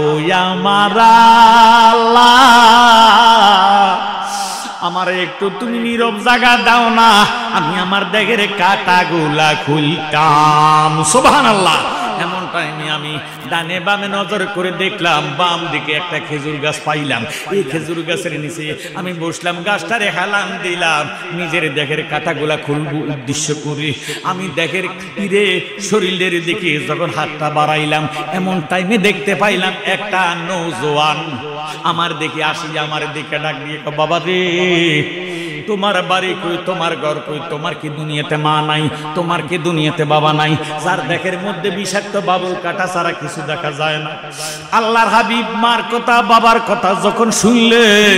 ও আমার আল্লাহ, আমার একটু তুমি নীরব জায়গা দাও না, আমি আমার দেহের কাটাগুলা খুলতাম। সুবহানাল্লাহ। এমন টাইমে আমি ডানে বামে নজর করে দেখলাম, বাম দিকে একটা খেজুর গাছ পাইলাম। এই খেজুর গাছের নিচে আমি বসলাম, গাছটারে হেলান দিলাম, নিজের দেহের কাটাগুলা খুলবো উদ্দেশ্য করে। আমি দেহের তীরে শরীরের দিকে যখন হাতটা বাড়াইলাম, এমন টাইমে দেখতে পাইলাম একটা নৌজওয়ান আমার দিকে আসি, আমার দিকে ডাক দিয়ে, বাবা রে, তোমার বাড়ি কই, তোমার ঘর কই, তোমার কি দুনিয়াতে মা নাই, তোমার কি দুনিয়াতে বাবা নাই? যার দেহের মধ্যে বিষাক্ত বাবুল কাটা ছাড়া কিছু দেখা যায় না। আল্লাহর হাবিব মার কথা বাবার কথা যখন শুনলেন,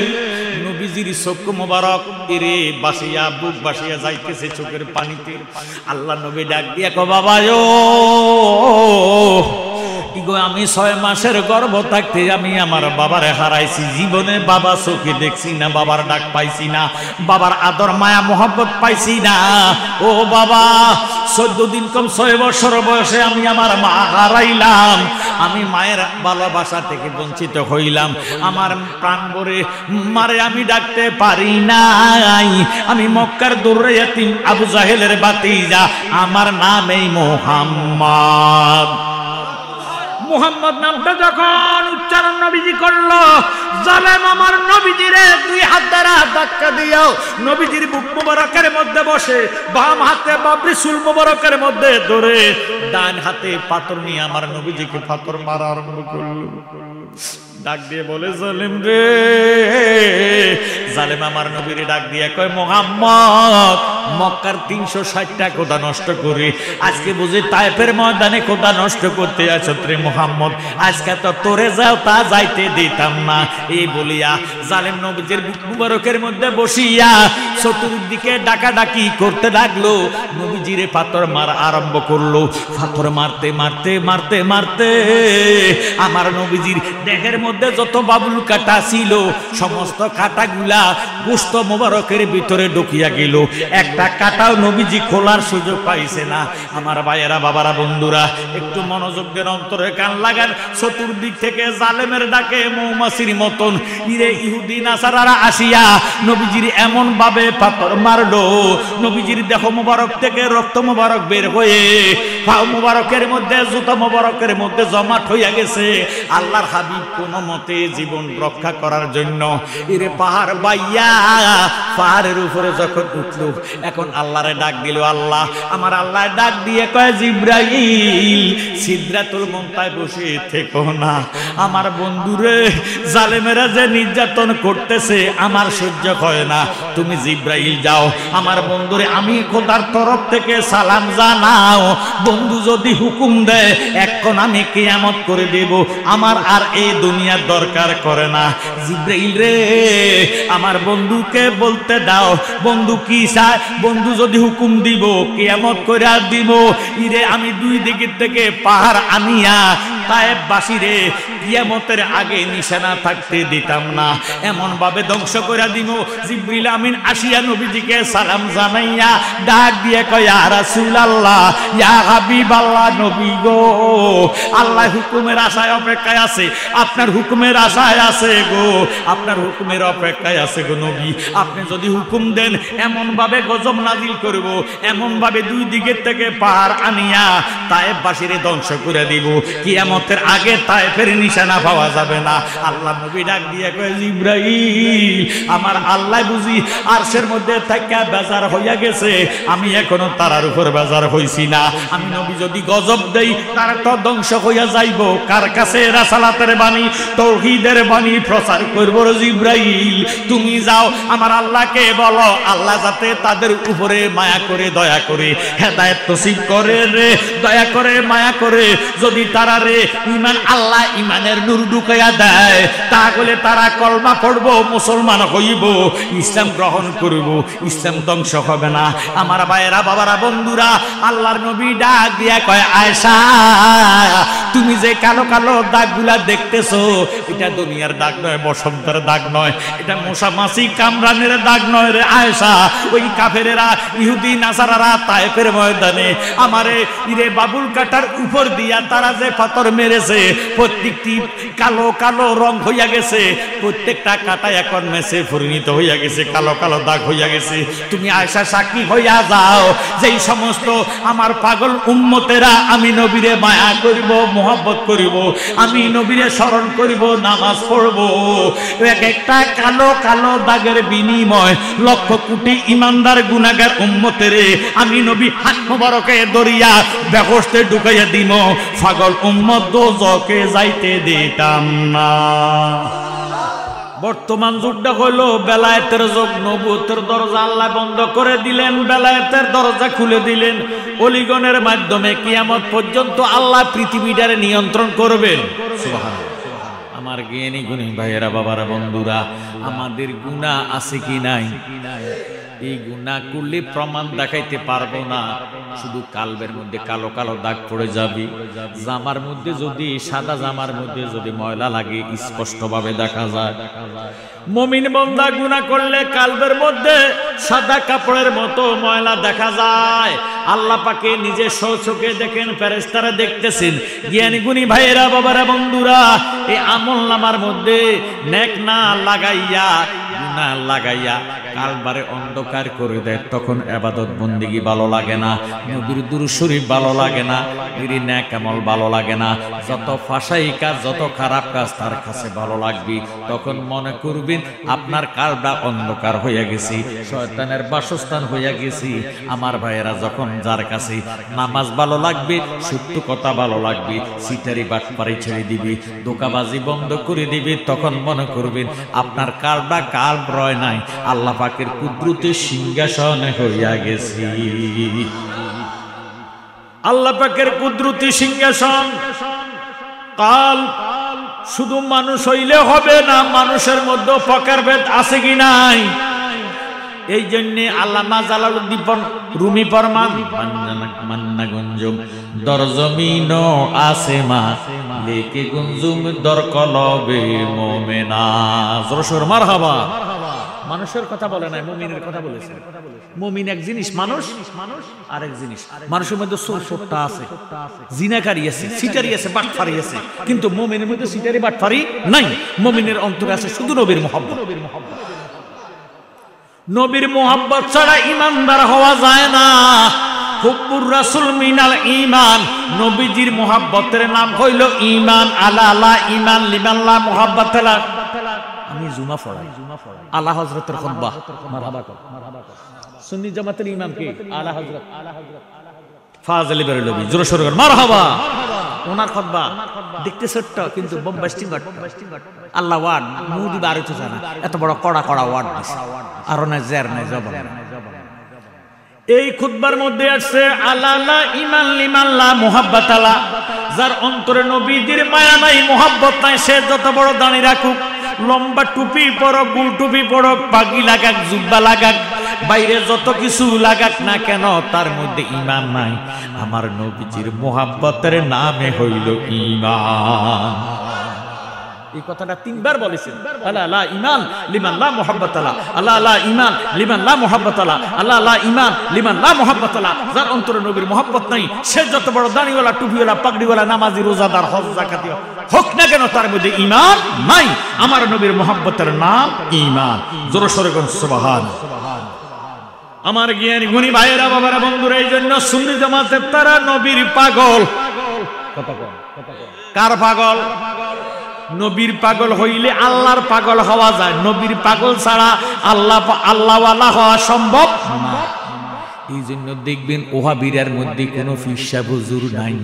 নবীজির চোখ মোবারক এরে বাসিয়া, বুক বাসিয়া যাইতেছে চোখের পানিতে। আল্লাহ নবী ডাক দিয়া কো, বাবা ও, আমি 6 মাসের গর্ভ থাকতে আমি আমার বাবারে হারাইছি, জীবনে বাবা চোখে দেখছি না, বাবার ডাক পাইছি না, বাবার আদর মায়া মোহব্বত পাইছি না। ও বাবা, 14 দিন কম 6 বছর বয়সে আমি আমার মা হারাইলাম, আমি মায়ের ভালোবাসা থেকে বঞ্চিত হইলাম, আমার প্রাণ ভরে মারে আমি ডাকতে পারি নাই। আমি মক্কার দুর্রে ইয়াতিম আবু জাহেলের ভাতিজা, আমার নাম এই মুহাম্মদ। মুহাম্মদ নামটা যখন উচ্চারণ নবীজি করলো, জালেম আমার নবীজিরে 2 হাত দ্বারা ধাক্কা দিও, নবীজির বুক মোবারকের মধ্যে বসে, বাম হাতে বাবরি চুল মোবারকের মধ্যে ধরে, ডান হাতে পাথর নিয়ে আমার নবীজিকে পাথর মারা আরম্ভ করলো। ডাক দিয়ে বলে, জালেম রে, জালেম আমার নবীরে ডাক দিয়ে কয়, মুহাম্মদ, মক্কার 360টা খোদা নষ্ট করে আজকে বুঝি তায়েফের ময়দানে খোদা নষ্ট করতে আছো রে মুহাম্মদ, আজকে তো তোরে যাও তা যাইতে দিতাম না। এই বলিয়া জালেম নবীজির বুক মুবারকের মধ্যে বসিয়া চতুর্দিকে ডাকাডাকি করতে লাগলো, নবীজিরে পাথর মারা আরম্ভ করলো। পাথর মারতে মারতে মারতে মারতে আমার নবীজির দেহের মধ্যে যত বাবুল কাটা ছিল সমস্ত কাটাগুলা গোশত মোবারকের ভিতরে ঢুকিয়া গেল, একটা কাটাও নবীজি খোলার সুযোগ পাইছে না। আমার ভাইয়েরা, বাবারা, বন্ধুরা, একটু মনোযোগ দেন, অন্তরে কান লাগান। চতুর্দিক থেকে জালেমের ডাকে মৌমাছির মতন ইরে ইহুদি নাসারারা আসিয়া নবীজির এমন ভাবে পাথর মারলো, নবীজির দেহ মোবারক থেকে রক্ত মোবারক বের হয়ে পা মোবারকের মধ্যে, জুতা মোবারকের মধ্যে জমাট হইয়া গেছে। আল্লাহর হাবিব কোন মতে জীবন রক্ষা করার জন্য এরে পাহাড় বাইয়া পাহাড়ের উপরে যখন উঠলো, এখন আল্লাহরে ডাক দিল। আল্লাহ, আমার আল্লাহ ডাক দিয়ে কয়, জিব্রাইল, সিদরাতুল মুনতাহায় বসে থেকো না, আমার বন্ধুরে জালেমেরা যে নির্যাতন করতেছে আমার সহ্য হয় না, তুমি জিব্রাইল যাও আমার বন্ধুরে আমি খোদার তরফ থেকে সালাম জানাও, বন্ধু যদি হুকুম দেয় এখন আমি কিয়ামত করে দেব, আমার আর এই দুনিয়ার দরকার করে না। জিব্রাইল রে, আমার বন্ধুকে বলতে দাও, বন্ধু কি চায়, বন্ধু যদি হুকুম দিব কিয়ামত করে দিব। ইরে আমি 2 দিকের থেকে পাহাড় আনিয়া তায়েব বাসীরে কিয়ামতের আগে নিশানা থাকতে দিতাম না, এমন ভাবে ধ্বংস করে দিব। জিবরিল আমিন আসিয়া নবীজিকে সালাম জানাইয়া ডাক দিয়ে কয়, ইয়া রাসূলুল্লাহ, ইয়া হাবিবাল্লাহ, নবী গো, আল্লাহ হুকুমের আশায় অপেক্ষায় আছে, আপনার হুকুমের আশায় আছে গো, আপনার হুকুমের অপেক্ষায় আছে গো নবী, আপনি যদি হুকুম দেন এমন ভাবে গজব নাজিল করব, এমন ভাবে 2 দিকের থেকে পাহাড় আনিয়া তায়েব বাসীরে ধ্বংস করে দিব, কিয়ামতের আগে তায়েফের নিশানা পাওয়া যাবে না। আল্লাহ নবী ডাক দিয়ে কয়, জিবরাইল, আমার আল্লাহ বুঝি আরশের মধ্যে থেকে বেজার হইয়া গেছে, আমি এখনো তারার উপর বেজার হইছি না, আমি নবী যদি গজব দেই তারা তো ধ্বংস হইয়া যাইব, কার কাছে রাসালাতের বাণী, তাওহীদের বাণী প্রচার করব। জিবরাইল, তুমি যাও আমার আল্লাহকে বলো, আল্লাহ যাতে তাদের উপরে মায়া করে, দয়া করে হেদায়েত নসিব করে রে, দয়া করে, মায়া করে, যদি তারা রে ঈমান, আল্লাহ ঈমানের নূর ঢুকাইয়া দেয়, তাহলে তারা কলমা পড়ব, মুসলমান হইব, ইসলাম গ্রহণ করব, ইসলাম ধ্বংস হবে না। আমার ভাইয়েরা, বাবারা, বন্ধুরা, আল্লাহর নবী ডাক দিয়া কয়, আয়েশা, তুমি যে কালো কালো দাগগুলা দেখতেছো এটা দুনিয়ার দাগ নয়, বসন্তের দাগ নয়, এটা মশা মাছি কামরানের দাগ নয় রে আয়েশা। ওই কাফেরেরা, ইহুদি নাসারারা তায়েফের ময়দানে আমারে ইরে বাবুল কাটার উপর দিয়া তারা যে পাথর মেরেছে, প্রত্যেকটি কালো কালো রং হইয়া গেছে, প্রত্যেকটা কাটা এখন মেসে পরিণত হইয়া গেছে, কালো কালো দাগ হইয়া গেছে। তুমি আয়েশা সাক্ষী হইয়া যাও, যেই সমস্ত আমার পাগল উম্মতেরা আমি নবীরে মায়া করিব, মোহাব্বত করিব, আমি নবীরে স্মরণ করিব, নামাজ পড়ব, এক একটা কালো কালো দাগের বিনিময় লক্ষ কোটি ইমানদার গুনাহগার উম্মতেরে আমি নবী হাত মোবারকে দরিয়া বেহেশতে ঢুকাইয়া দিম, পাগল উম্মত দোজখে যাইতে দিতাম না। বর্তমান যুগটা হলো বেলায়েতের যুগ। নবুয়তের দরজা আল্লাহ বন্ধ করে দিলেন, বেলায়েতের দরজা খুলে দিলেন। অলিগণের মাধ্যমে কিয়ামত পর্যন্ত আল্লাহ পৃথিবীটারে নিয়ন্ত্রণ করবেন। সুবহানাল্লাহ। আমার জ্ঞানী গুণী ভাইয়েরা, বাবারা, বন্ধুরা, আমাদের গুনাহ আছে কি নাই? এই গুনাহ করলে প্রমাণ দেখাইতে পারবো না, শুধু কালবের মধ্যে কালো কালো দাগ পড়ে যাবে। জামার মধ্যে যদি, সাদা জামার মধ্যে যদি ময়লা লাগে স্পষ্ট ভাবে দেখা যায়। মুমিন বান্দা গুনাহ করলে কালবের মধ্যে সাদা কাপড়ের মতো ময়লা দেখা যায়। আল্লাহ পাকে নিজে চোখে দেখেন, ফেরেশতারা দেখতেছেন। জ্ঞানী গুণী ভাইয়েরা, বাবারা, বন্ধুরা, এই আমলনামার মধ্যে নেক না লাগাইয়া, গুনাহ লাগাইয়া কালবারে অন্ধকার করে দেয়, তখন ইবাদত বন্দেগী ভালো লাগে না, নবীর দুরূদ শরীফ ভালো লাগে না, বিড়ি নেক আমল ভালো লাগে না। যত ফাসাই কাজ, যত খারাপ কাজ তার কাছে ভালো লাগবে। তখন মনে করবেন আপনার কালটা অন্ধকার হইয়া গেছি, শয়তানের বাসস্থান হইয়া গেছি। আমার ভাইয়েরা, যখন যার কাছে নামাজ ভালো লাগবে, সত্য কথা ভালো লাগবে, সিটারি বাটপারি ছেড়ে দিবি, ধোঁকাবাজি বন্ধ করে দিবি, তখন মনে করবেন আপনার কালটা কাল রয় নাই, আল্লাহ পাকের কুদরতের সিংহাসনে হইয়া গেছি। আল্লাহ পাকের কুদরতি সিংহাসন। কাল শুধু মানুষ হইলে হবে না, মানুষের মধ্যে প্রকারভেদ আছে কি নাই? এই জন্য আল্লামা জালালউদ্দিন রুমি ফরমান, মান্না গুঞ্জুম দর জমিন আসেমা লেকে গুঞ্জুম দর কলবে মোমেনা। জোরসোর মারহাবা। মানুষের কথা বলে নাই, মুমিনের কথা বলেছে। মুমিন এক জিনিস, মানুষ আরেক জিনিস। মানুষের মধ্যে চোরটা আছে, জিনাকারী আছে, সিটারি আছে, বাটফারি আছে, কিন্তু মুমিনের মধ্যে সিটারি বাটফারি নাই। মুমিনের অন্তরে আছে শুধু নবীর মুহাব্বত। নবীর মুহাব্বত ছাড়া ঈমানদার হওয়া যায় না। হুব্বুর রাসূল মিনাল ঈমান। নবীজির মুহাব্বতের নাম হইল ঈমান। আলা লা ঈমান লিমান লা মুহাব্বত লা। আমি জুমা পড়াই, আলা হযরতের খুতবা। মারহাবা কর। সুন্নি জামাতের ইমাম কে? আলা হযরত ফাজিল বেরলভী। জোরে সোরে কর মারহাবা। ওনার খুতবা দেখতে ছোট্ট, কিন্তু বোম্বাস্টিং আল্লাহ ওয়ার্ড মুদি বারে তো জানা, এত বড় কড়া কড়া ওয়ার্ড আছে, আর না জের নাই জবান। এই খুতবার মধ্যে আছে আলা লা ঈমান লিমান লা মুহাব্বত লা। যার অন্তরে নবীজির মায়া নাই, মুহাব্বত নাই, সে যত বড় দাঁড়ি রাখুক, লম্বা টুপি পরক, গুল টুপি পরক, পাগড়ি লাগাক, জুব্বা লাগাক, বাইরে যত কিছু লাগাক না কেন, তার মধ্যে ঈমান নাই। আমার নবীজির মুহাব্বতের নামে হইল ঈমান। এই কথাটা তিনবার বলেছেন। আলা লা ঈমান লিমান লা মুহাব্বত লা। আলা লা ঈমান লিমান লা মুহাব্বত লা। আলা লা ঈমান লিমান লা মুহাব্বত লা। যার অন্তরে নবীর মুহাব্বত নাই, সে যত বড় দাড়িওয়ালা, টুপিওয়ালা, পাগড়িওয়ালা, নামাজি, রোজাদার, হজ যাকাতি হোক না কেন, তার মধ্যে ঈমান নাই। আমার নবীর মুহাব্বতের নাম ঈমান। জোরে সোরে কোন সুবহানাল্লাহ। আমার জ্ঞানী গুণী ভাইয়েরা, বাবারা, বন্ধুরা, এই জন্য সুন্নি জামাতের তারা নবীর পাগল। কার পাগল? নবীর পাগল হইলে আল্লাহর পাগল হওয়া যায়। নবীর পাগল ছাড়া আল্লাহওয়ালা হওয়া সম্ভব না। এই জন্য দেখবেন ওহাবীরের মধ্যে কোনো ফিরসা হুজুর নাই।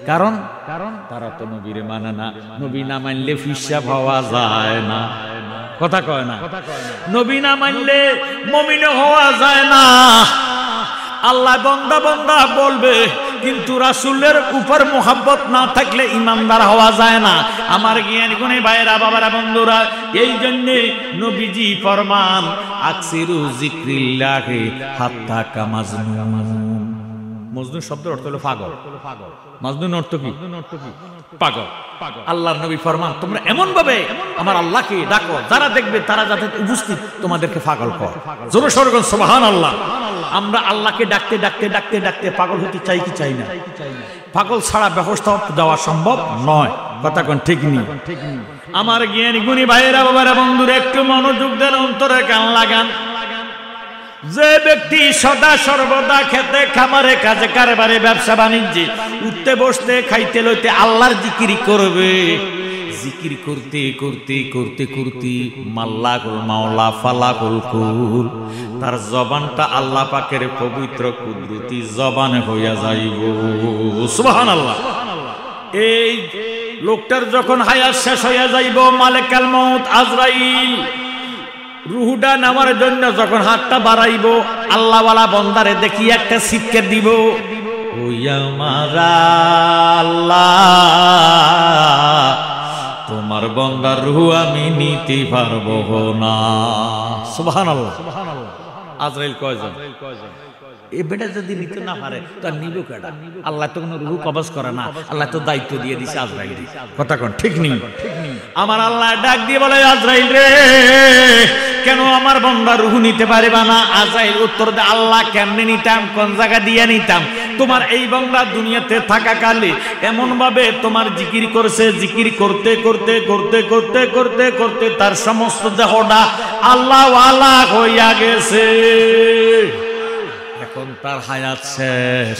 কারণ তারা তো নবীরে মানে না। নবী না মানলে ফিরসা হওয়া যায় না। কথা কয় না? নবী না মানলে মুমিন হওয়া যায় না। আল্লাহ বান্দা বান্দা বলবে, কিন্তু রাসূলের উপর মুহাব্বত না থাকলে ঈমানদার হওয়া যায় না। আমার জ্ঞানী গুণী ভাইয়েরা, বাবারা, বন্ধুরা, এই জন্য নবীজি ফরমান আকসিরু যিকরিল্লাহি হাত্তা কামাজনুন। মজনু শব্দের অর্থ হলো পাগল। মজনুন অর্থ কি? পাগল। আল্লাহর নবী ফরমান, তোমরা এমন ভাবে আমার আল্লাহকে ডাকো, যারা দেখবে তারা যাতে উপস্থিত তোমাদেরকে পাগল করে। জোরে সোরে বলুন সুবহানাল্লাহ। আমরা আল্লাহকে ডাকতে ডাকতে ডাকতে ডাকতে পাগল হতে চাই কি চাই না? পাগল ছাড়া ব্যবস্থা দেওয়া সম্ভব নয়। কথা কোন ঠিক নেই? আমার জ্ঞানী গুণী ভাইয়েরা, বাবারা, বন্ধুরা, একটু মনোযোগ দেন, অন্তরে কান লাগান। যে ব্যক্তি সদা সর্বদা খেতে খামারে কাজে কারবারে ব্যবসা বাণিজ্যে উঠতে বসতে খাইতে লইতে আল্লাহর জিকিরি করবে, জিকির করতে করতে করতে করতে মাল্লাকুল মাওলা ফালাকুল কুল, তার জবানটা আল্লাহ পাকের পবিত্র কুদরতি জবান হইয়া যাইব। সুবহানাল্লাহ। এই লোকটার যখন হায়াত শেষ হইয়া যাইব, মালাকুল মউত আজরাইল রুহুটা নামার জন্য যখন হাতটা বাড়াইব, আল্লাহওয়ালা বন্দারে দেখি একটা চিৎকার দিব, ওই আমার আল্লাহ, তোমার বন্দার রুহ আমি নিতে পারবো না। সুবহানাল্লাহ। আজরাইল কয়জন? এই বেটা যদি নিতে না পারে তো নিব কেডা? আল্লাহ তো কোনো রুহ কবজ করে না, আল্লাহ তো দায়িত্ব দিয়ে দিছে আজরাইল। কথা কোন ঠিক নেই? আমার আল্লাহ ডাক দিয়ে বলে, আজরাইল রে, কেন আমার বান্দার রূহ নিতে পারবা না? আজরাইল উত্তর দেয়, আল্লাহ কেমনে নিতাম, কোন জায়গা দিয়ে নিতাম? তোমার এই বান্দা দুনিয়াতে থাকাকালে এমন ভাবে তোমার জিকির করছে, জিকির করতে করতে করতে করতে করতে করতে তার সমস্ত দেহটা আল্লাহ ওয়ালা হইয়া গেছে। এখন তার হায়াত শেষ,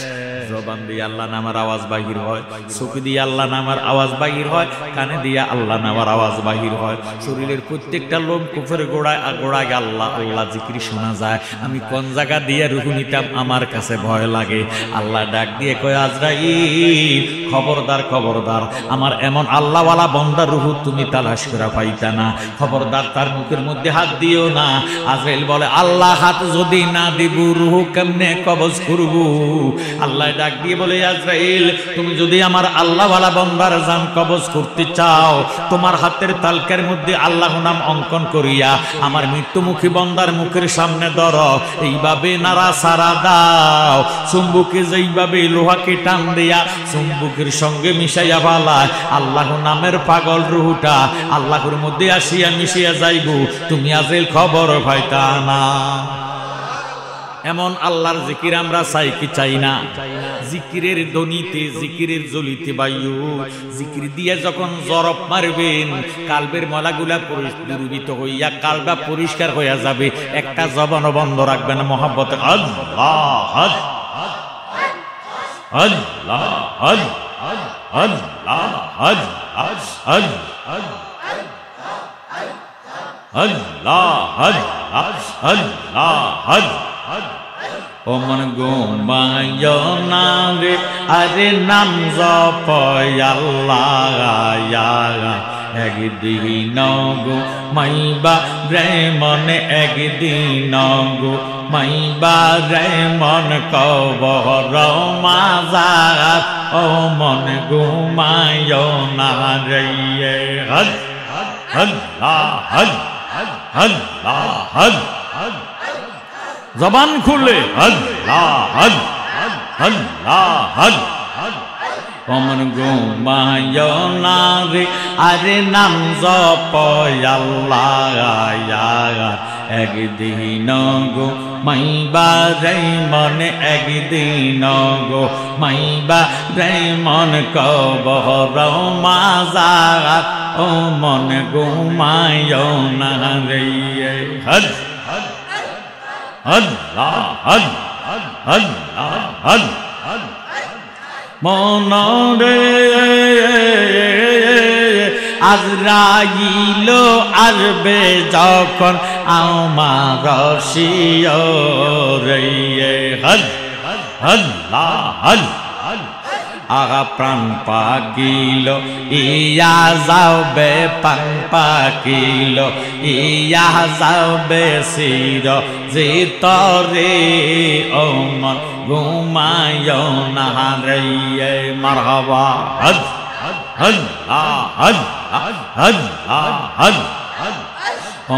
জবান দিয়ে আল্লাহ নামার আওয়াজ বাহির হয়, চোখ দিয়ে আল্লাহ নামার আওয়াজ বাহির হয়, কানে দিয়ে আল্লাহ নামার আওয়াজ বাহির হয়, শরীরের প্রত্যেকটা লোম কুফের গোড়ায় গোড়ায় আল্লাহ আল্লাহ জিকির শোনা যায়। আমি কোন জায়গা দিয়ে রূহ নিতাম আমার কাছে ভয় লাগে। আল্লাহ ডাক দিয়ে কয়, আজরাইল খবরদার খবরদার, আমার এমন আল্লাহওয়ালা বন্দার রূহ তুমি তালাশ করে পাইতা না, খবরদার তার মুখের মধ্যে হাত দিও না। আজরাইল বলে, আল্লাহ হাত যদি না দিব রূহ কেমনে কবজ করব? আল্লাহ ডাক দিয়ে বলে, আজরাইল তুমি যদি আমার আল্লাহওয়ালা বান্দার জান কবজ করতে চাও, তোমার হাতের তালকার মধ্যে আল্লাহ নাম অঙ্কন করিয়া আমার মৃত্যুমুখী বান্দার মুখের সামনে ধরো, এইভাবে নাড়া সারা দাও, চুম্বুকে যেইভাবে লোহাকে টান দিয়া চুম্বুকের সঙ্গে মিশাইয়া ফালায়, আল্লাহ নামের পাগল রুহটা আল্লাহর মধ্যে আসিয়া মিশিয়া যাইব, তুমি আজরাইল খবর পাইতা না। এমন আল্লাহর জিকির আমরা চাই কি চাই না? জিকিরের ধ্বনিতে, জিকিরের জ্বলিতে বায়ু, জিকির দিয়ে যখন জরব মারবেন কালবের ময়লাগুলা দুর্বৃত হইয়া কালবা পরিষ্কার হইয়া যাবে। একটা জবান বন্ধ রাখবেন, মহব্বত আল্লাহ আল্লাহ আল্লাহ আল্লাহ। ও মন ঘুমায় না রে, আরে নাম জপয় আল্লাহ, একদিন গো মাইবা রে মন, একদিন গো মাইবা রে মন কবর মাজার, ও মন ঘুমায় না রে। আল্লাহ আল্লাহ জবান খুলে আল্লাহ আল্লাহ। মন ঘুমায় না রে, আরে নাম জপয় আল্লাহ, একদিন গো মাইবা রে মন, একদিন গো মাইবা রে মন কবর মাজার, ও মন ঘুমায় না রে। আল্লাহ আল্লাহ মন রে, আজরাইল আসবে যখন আমার শিয়রে। আল্লাহ আগা প্রাণ পাকিল ইয়া যাবে, প্রাণ পাকিল ইয়া যাবে শির জিতরে, ও মন ঘুমায় না রে। মারহাবা আল্লাহ আল্লাহ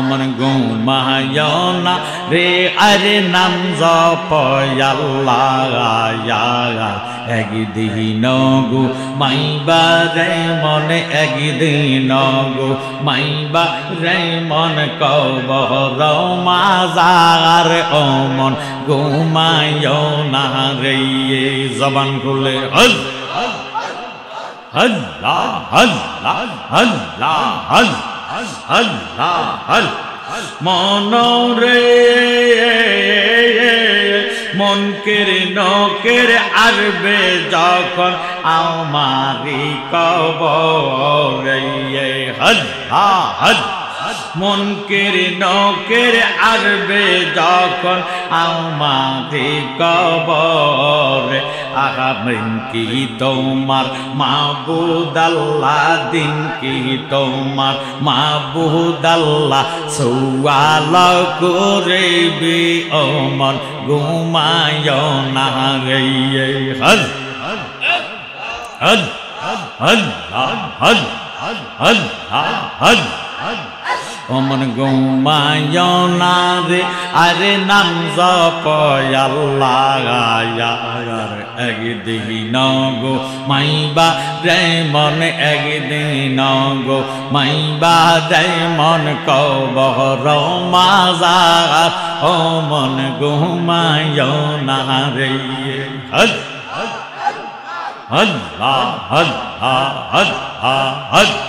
মন ঘুমায় না রে, আরে নাম জপয় আল্লাহ, একদিন গো মাইবা রে মন, একদিন গো মাইবা রে মন কবর মাজার, ও মন ঘুমায় না রে। জবান খুলে আল্লাহ আল্লাহ আল্লাহ আল্লাহ আল্লাহ মনরে মনকের নকের আসবে যখন আমারি কবরে আল্লাহ মনকের নকের আসবে যখন আমারি কবরে আগামীন কি তোমার মাবুদ আল্লাহ দিন কি তোমার মাবুদ আল্লাহ সওয়াল করিবি ও মন ঘুমায় না রে হল হল আল্লাহ হল হল অমন ঘুমায় না রে আরে নাম জপ আল্লাহ একদিন গো মাইবা রে মন একদিন গো মাইবা রে মন কবর মাজার ও মন ঘুমায় না রে আল্লাহ আল্লাহ আল্লাহ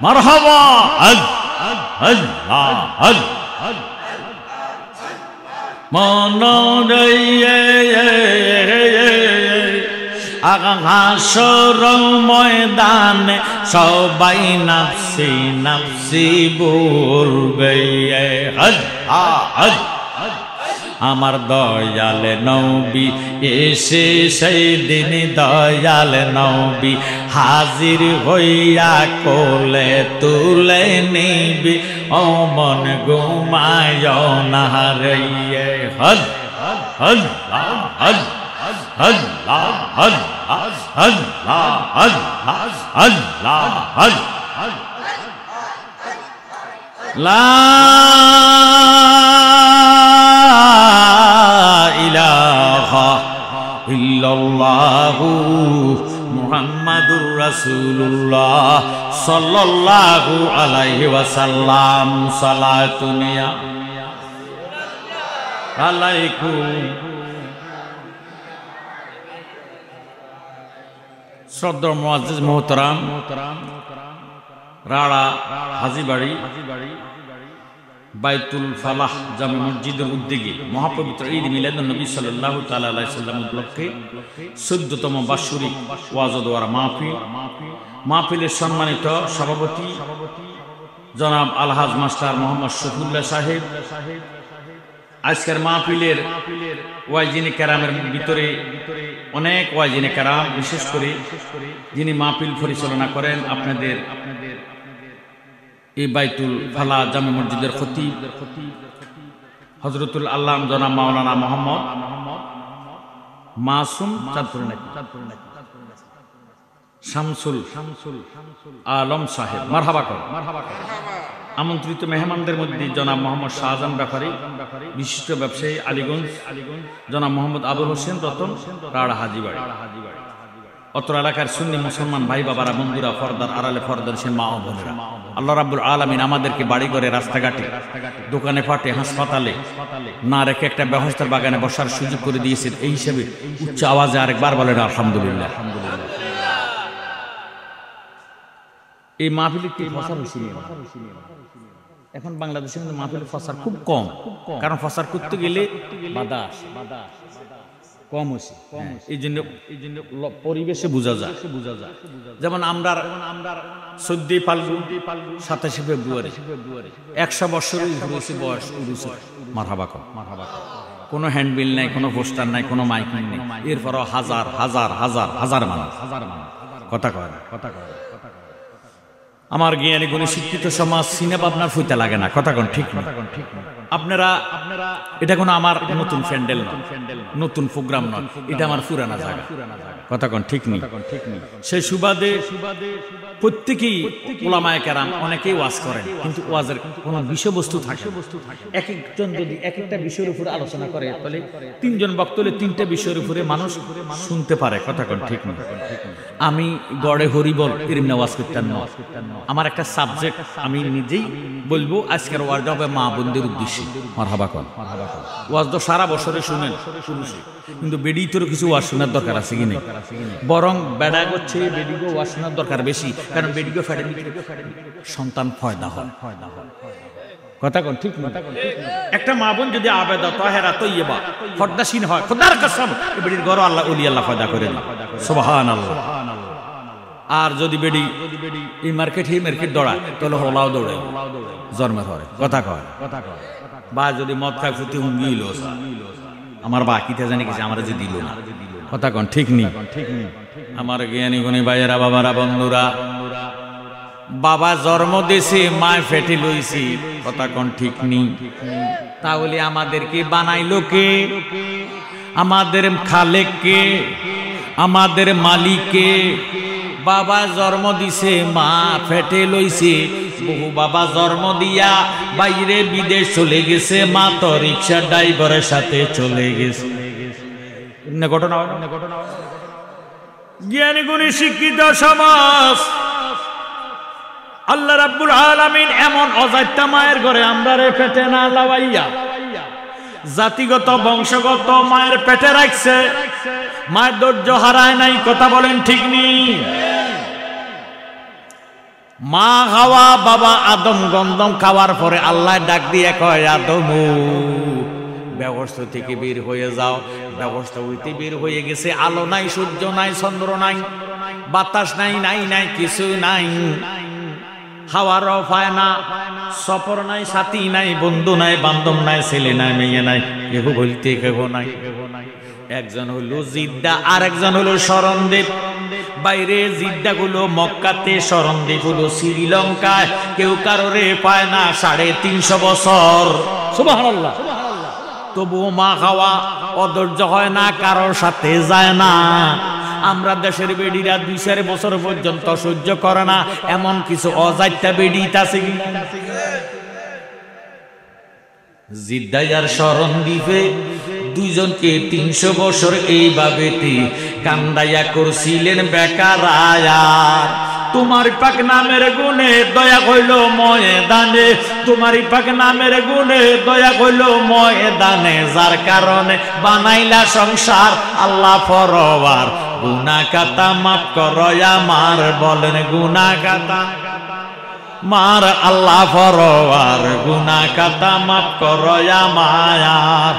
মারহাবা আল্লাহ মনরে হাসর ময়দানে সবাই নাফসি নাফসি বলবে আমার দয়াল নবী এসে সেই দিন দয়াল নবী হাজির হইয়া কোলে তুলে নিবি ও মন ঘুমায় না রে হল হল হল আল্লাহ আল্লাহ আল্লাহ আল্লাহ আল্লাহ লা ইলাহা ইল্লাল্লাহু মুহাম্মাদুর রাসূলুল্লাহ সাল্লাল্লাহু আলাইহি ওয়াসাল্লাম সালাতুনিয়া আলাইকুম শ্রদ্ধেয় মুআজ্জিজ মুহতারাম রাড়া হাজীবাড়ি বাইতুল ফালাহ জামে মসজিদের উদ্যোগে মহাপবিত্র ঈদ মিলাদুন নবী সাল্লাল্লাহু তাআলা আলাইহি সাল্লাম উপলক্ষে 14তম বাৎসরিক ওয়াজ ও দোয়া মাহফিলের সম্মানিত সভাপতি জনাব আলহাজ মাস্টার মোহাম্মদ শফিউল্লাহ সাহেব, আজকের মাহফিলের ওয়াইজিনে কেরামের ভিতরে অনেক ওয়াইজিনে কেরাম, বিশেষ করে যিনি মাহফিল পরিচালনা করেন আপনাদের এই বাইতুল ফালাহ জামে মসজিদের খতিব হযরতুল আল্লাম জনাব মাওলানা মোহাম্মদ মাসুম চাঁদপুর শামসুল আলম সাহেব, মারহাবা কর। আমন্ত্রিত মেহমানদের মধ্যে জনাব মোহাম্মদ শাহজাহান ব্যাপারী, বিশিষ্ট ব্যবসায়ী আলীগঞ্জ জনাব মোহাম্মদ আবুল হোসেন রতন, রাড়া হাজীবাড়ি। অত্র এলাকার সুন্নি মুসলমান ভাই বাবারা, বন্ধুরা, পর্দার আড়ালে পর্দার সে মা ও বোনেরা, আল্লাহ রাব্বুল আলামিন আমাদেরকে বাড়ি ঘরে, রাস্তাঘাটে, দোকানে পাটে, হাসপাতালে না রেখে একটা ব্যবস্থার বাগানে বসার সুযোগ করে দিয়েছেন। এই হিসেবে উচ্চ আওয়াজে আরেকবার বলেন আলহামদুলিল্লাহ। এই মাহফিলের কি ফসার হয়েছে? এখন বাংলাদেশের মধ্যে মাহফিলের ফসার খুব কম, কারণ ফসার করতে গেলে বাধা কম হয়েছে। এই জন্য পরিবেশে বোঝা যায়। যেমন আমরা 14 ফাল্গুন 27 ফেব্রুয়ারি 100 বছরের উপরে বয়স মারহাবা কর। কোনো হ্যান্ডবিল নাই, কোনো পোস্টার নাই, কোনো মাইকিং নেই, এরপরও হাজার হাজার হাজার হাজার মানুষ কথা কয়। আমার জ্ঞানী গুণী শিক্ষিত সমাজ সিনেমা আপনার ফুইতে লাগে না, কথা কোন ঠিক না। আপনারা এটা কোনো আমার নতুন প্যান্ডেল নয়, নতুন প্রোগ্রাম নয়, এটা আমার পুরানা জায়গা, কথা কোন ঠিক নেই। সেই সুবাদে প্রত্যেকেই উলামায়ে কেরাম অনেকেই ওয়াজ করেন, কিন্তু ওয়াজের কোনো বিষয়বস্তু থাকে। এক একজন যদি এক একটা বিষয়ের উপরে আলোচনা করে, তাহলে 3 জন বক্তা হলে 3টা বিষয়ের উপরে মানুষ শুনতে পারে, কথা কোন ঠিক নেই। আমি গড়ে হরিবল এরম ওয়াজ করতাম না, আমার একটা সাবজেক্ট আমি নিজেই বলবো, আজকের ওয়াজ হবে মা বোনদের উদ্দেশ্যে। মারহাবা কোন ওয়াজ তো সারা বছরে শুনেন, কিন্তু বেডি তোর কিছু ওয়াজ শোনার দরকার আছে কি নেই? বরং বেড়া করছে বেডিগো ওয়াজ শোনার দরকার বেশি, কারণ বেডিগো ফ্যামিলি সন্তান ফয়দা হয়। কথা কোন ঠিক না? একটা মা বোন যদি আবেদা তাহেরা তৈয়বা ফর্দাসীন হয়, খোদার কসম বেডির ঘর আল্লাহ ওলি আল্লাহ ফয়দা করে না, সুবহানাল্লাহ। আর যদি বেডি এই মার্কেট দৌড়ায় তাহলে হলাও দৌড়ে জন্মের হয়। কথা কয় বা যদি মদ খায় ফুটি হুঙ্গিল আমার বাকিতে জানি কিছু আমার যে দিল না। কথা কন ঠিক নেই? আমার জ্ঞানী গুণী ভাইয়েরা, বাবারা, বন্ধুরা, বাবা জন্ম দিয়েছে, মায় ফেটে লইছি। কথা কন ঠিক নেই? তাহলে আমাদেরকে বানাইলো কে? আমাদের খালেক কে? আমাদের মালিক কে? বাবা জন্ম দিছে, মা ফেটে লইছে। বহু বাবা জন্ম দিয়া বাইরে বিদেশ চলে গেছে, মা তো রিক্সা ড্রাইভারের সাথে চলে গেছে। ঘটনা জ্ঞানী গুণী শিক্ষিত সমাজ, আল্লাহ রাব্বুল আলামিন এমন অজাত্যা মায়ের ঘরে আমরা রে পেটে না লাগাইয়া জাতিগত বংশগত মায়ের পেটে রাখছে, মায়ের ধৈর্য হারায় নাই। কথা বলেন ঠিক নেই? মা হাওয়া বাবা আদম গন্ধম খাওয়ার পরে আল্লাহ ডাক দিয়ে কয়, আদম ব্যবস্থা থেকে বের হয়ে যাও। ব্যবস্থা হইতে বের হয়ে গেছে, আলো নাই, সূর্য নাই, চন্দ্র নাই, বাতাস নাই, নাই নাই কিছু নাই। হাওয়ারও পায় না, সফর নাই, সাথী নাই, বন্ধু নাই, বান্ধব নাই, ছেলে নাই, মেয়ে নাই, কেহ বলতে কেহ নাই। একজন হলো জিদ্দা, আর একজন হলো শরণদ্বীপ। বাইরে জিদ্দা গুলো মক্কাতে, শরণদ্বীপ হলো শ্রীলঙ্কায়। কেউ কারোরে পায় না 350 বছর। সুবহানাল্লাহ। তবুও মা খাওয়া অধৈর্য হয় না, কারোর সাথে যায় না। আমরা দেশের বেডিরা 2-4 বছর পর্যন্ত সহ্য করে না, এমন কিছু অজাত্যা বেডি আছে কি? জিদ্দায় আর শরণদ্বীপে দুইজনকে 300 বছর এইভাবে কান্দাইয়া করছিলেন বেকারায়া। তোমার পাক নামের গুণে দয়া হইল ময়দানে, তোমার পাক নামের গুণে দয়া হইল ময়দানে, যার কারণে বানাইলা সংসার আল্লাহ ফরওয়ার। গুনাহ কাতা মাফ করো আমার, বলেন গুনাহ কাতা মার আল্লাহ ফরওয়ার। গুনাহ কাতা মাফ করো আমার।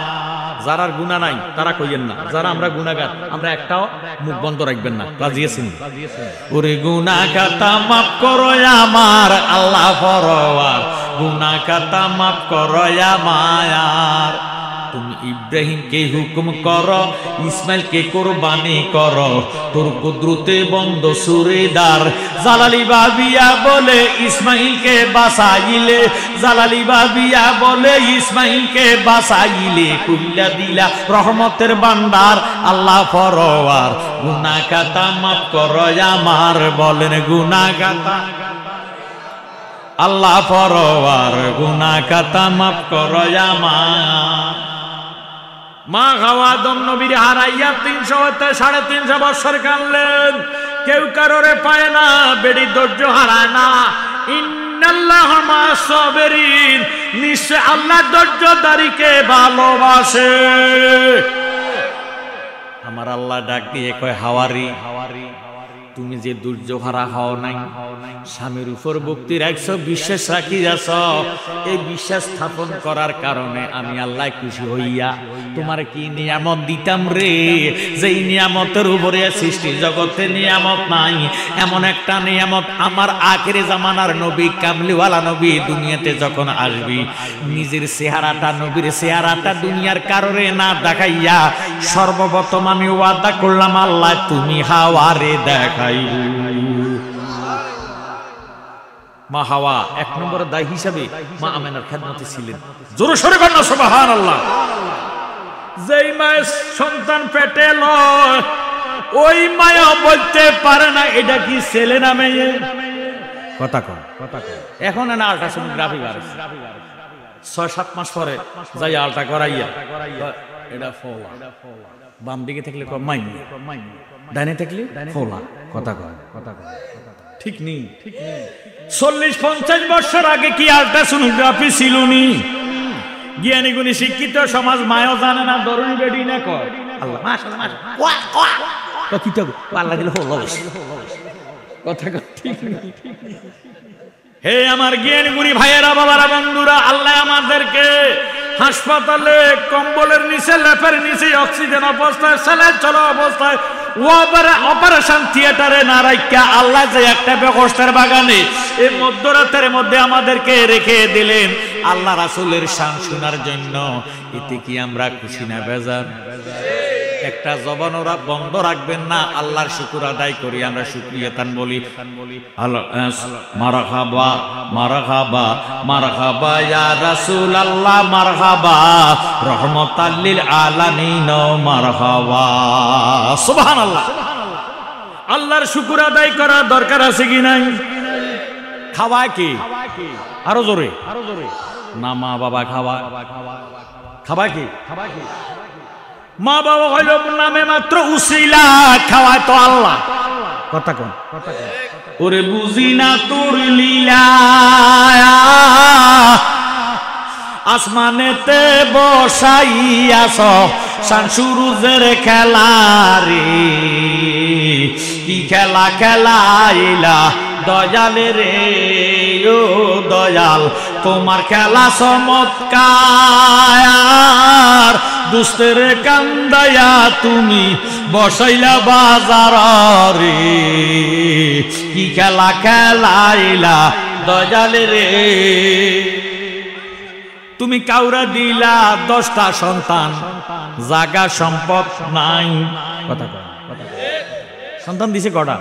যারা গুনাহ নাই তারা কইয়েন না, যারা আমরা গুনাহগার আমরা একটাও মুখ বন্ধ রাখবেন না। রাজি আছেন? ওরে গুনাহ কাতা মাফ করো আমার আল্লাহ ফরওয়ার। গুনাহ কাতা মাফ করো আমার। তুমি ইব্রাহিমকে হুকুম করো, ইসমাইলকে কুরবানি করো, তোর কুদরতে বন্ধ সুরেদার। জালালি বাবিয়া বলে ইসমাইলকে বাঁচাইলে, জালালি বাবিয়া বলে ইসমাইলকে বাঁচাইলে, কুল্লা দিলা রহমতের ভান্ডার আল্লাহ ফরওয়ার। গুনাহ খাতা মাফ করো আমার, বলেন গুনাহ খাতা আল্লাহ ফরওয়ার। গুনাহ খাতা মাফ করো আমার। মা খাওয়া আদম নবীর হারাইয়া 300 হতে 350 বছর কানলেন, কেউ কারোরে পায় না, বেড়ি ধৈর্য হারায় না। ইন্নাল্লাহা মা'আস সাবিরিন, নিশ্চয় আল্লাহ ধৈর্যধারীকে ভালোবাসে। আমার আল্লাহ ডাক দিয়ে কয়, হাওয়ারি তুমি যে ধৈর্য হারা হও নাই, স্বামীর উপর ভক্তি রাখছো, বিশ্বাস রাখি যাচ্ছ, এই বিশ্বাস স্থাপন করার কারণে আমি আল্লাহ খুশি হইয়া তোমার কি নিয়ামত দিতাম রে, যেই নিয়ামতের উপরে সৃষ্টি জগতে নিয়ামত নাই। এমন একটা নিয়ামত আমার আখেরে জামানার নবী কামলিওয়ালা নবী দুনিয়াতে যখন আসবি, নিজের চেহারাটা, নবীর চেহারাটা দুনিয়ার কারণে না দেখাইয়া সর্বপ্রথম আমি ওয়াদা করলাম, আল্লাহ তুমি হাওয়ারে দেখাই। মা হাওয়া 1 নম্বর দায় হিসাবে মা আমেনার খেদমতে ছিলেন। জোরে সোরে কন্যা সুবহানাল্লাহ। যেই মায়ের সন্তান পেটে লয়, ওই মায়া বলতে পারে না এটা কি ছেলে না মেয়ে। কথা কম এখন না আল্ট্রাসোনোগ্রাফি বার 6-7 মাস পরে যাই আল্ট্রা করাইয়া এটা ফোলা, বাম দিকে থাকলে মাইনি, ডাইনে থাকলে ফোলা। কথা কয় ঠিক নেই। 40-50 বছর আগে কি আল্ট্রাসোনোগ্রাফি ছিল নি? জ্ঞানী গুণী শিক্ষিত সমাজ মায়ও জানে না, দরুনি বেডি না কয় আল্লাহ মাশাআল্লাহ তো কি তো আল্লাহ দিলে হলো কথা ঠিক নেই। হে আমার জ্ঞানী গুণী ভাইয়েরা, বাবারা, বন্ধুরা, আল্লাহ আমাদেরকে হাসপাতালে কম্বলের নিচে, লেপের নিচে, অক্সিজেন অবস্থায়, স্যালাইন চলা অবস্থায়, অপারেশন থিয়েটারে না রাখা আল্লাহ যে একটা ব্যবস্থার বাগানে এই মধ্যরাতের মধ্যে আমাদেরকে রেখে দিলেন আল্লাহ রাসূলের শান শোনার জন্য। এতে কি আমরা খুশি না বেজার? একটা জবান ওরা বন্ধ রাখবেন না, আল্লাহর শুকর আদায় করি, আমরা শুকরিয়া তান বলি মারহাবা মারহাবা মারহাবা ইয়া রাসূলুল্লাহ, মারহাবা রহমাতাল লিল আলামিন, মারহাবা সুবহানাল্লাহ। আল্লাহর শুকর আদায় করা দরকার আছে কি নাই? খাওয়া কি আরো জোরে না? মা বাবা খাওয়া কি? মা বাবা হইল নামে মাত্র উসিলা, খাওয়ায় তো আল্লাহ। কথা কোন ওরে বুঝি না তোর লীলা, আসমানেতে বসাইয়াছ শান সুরুজের খেলা রে, কি খেলা খেলাইলা দয়ালে রে ও দয়াল, তোমার খেলা চমৎকার, দুস্তের কান্দায়া তুমি বসাইলা বাজার রে, কি খেলা খেলাইলা দয়ালে রে। তুমি কাউরা দিলা 10টা সন্তান, জাগা সম্পদ নাই। কথা সন্তান দিছে কটা?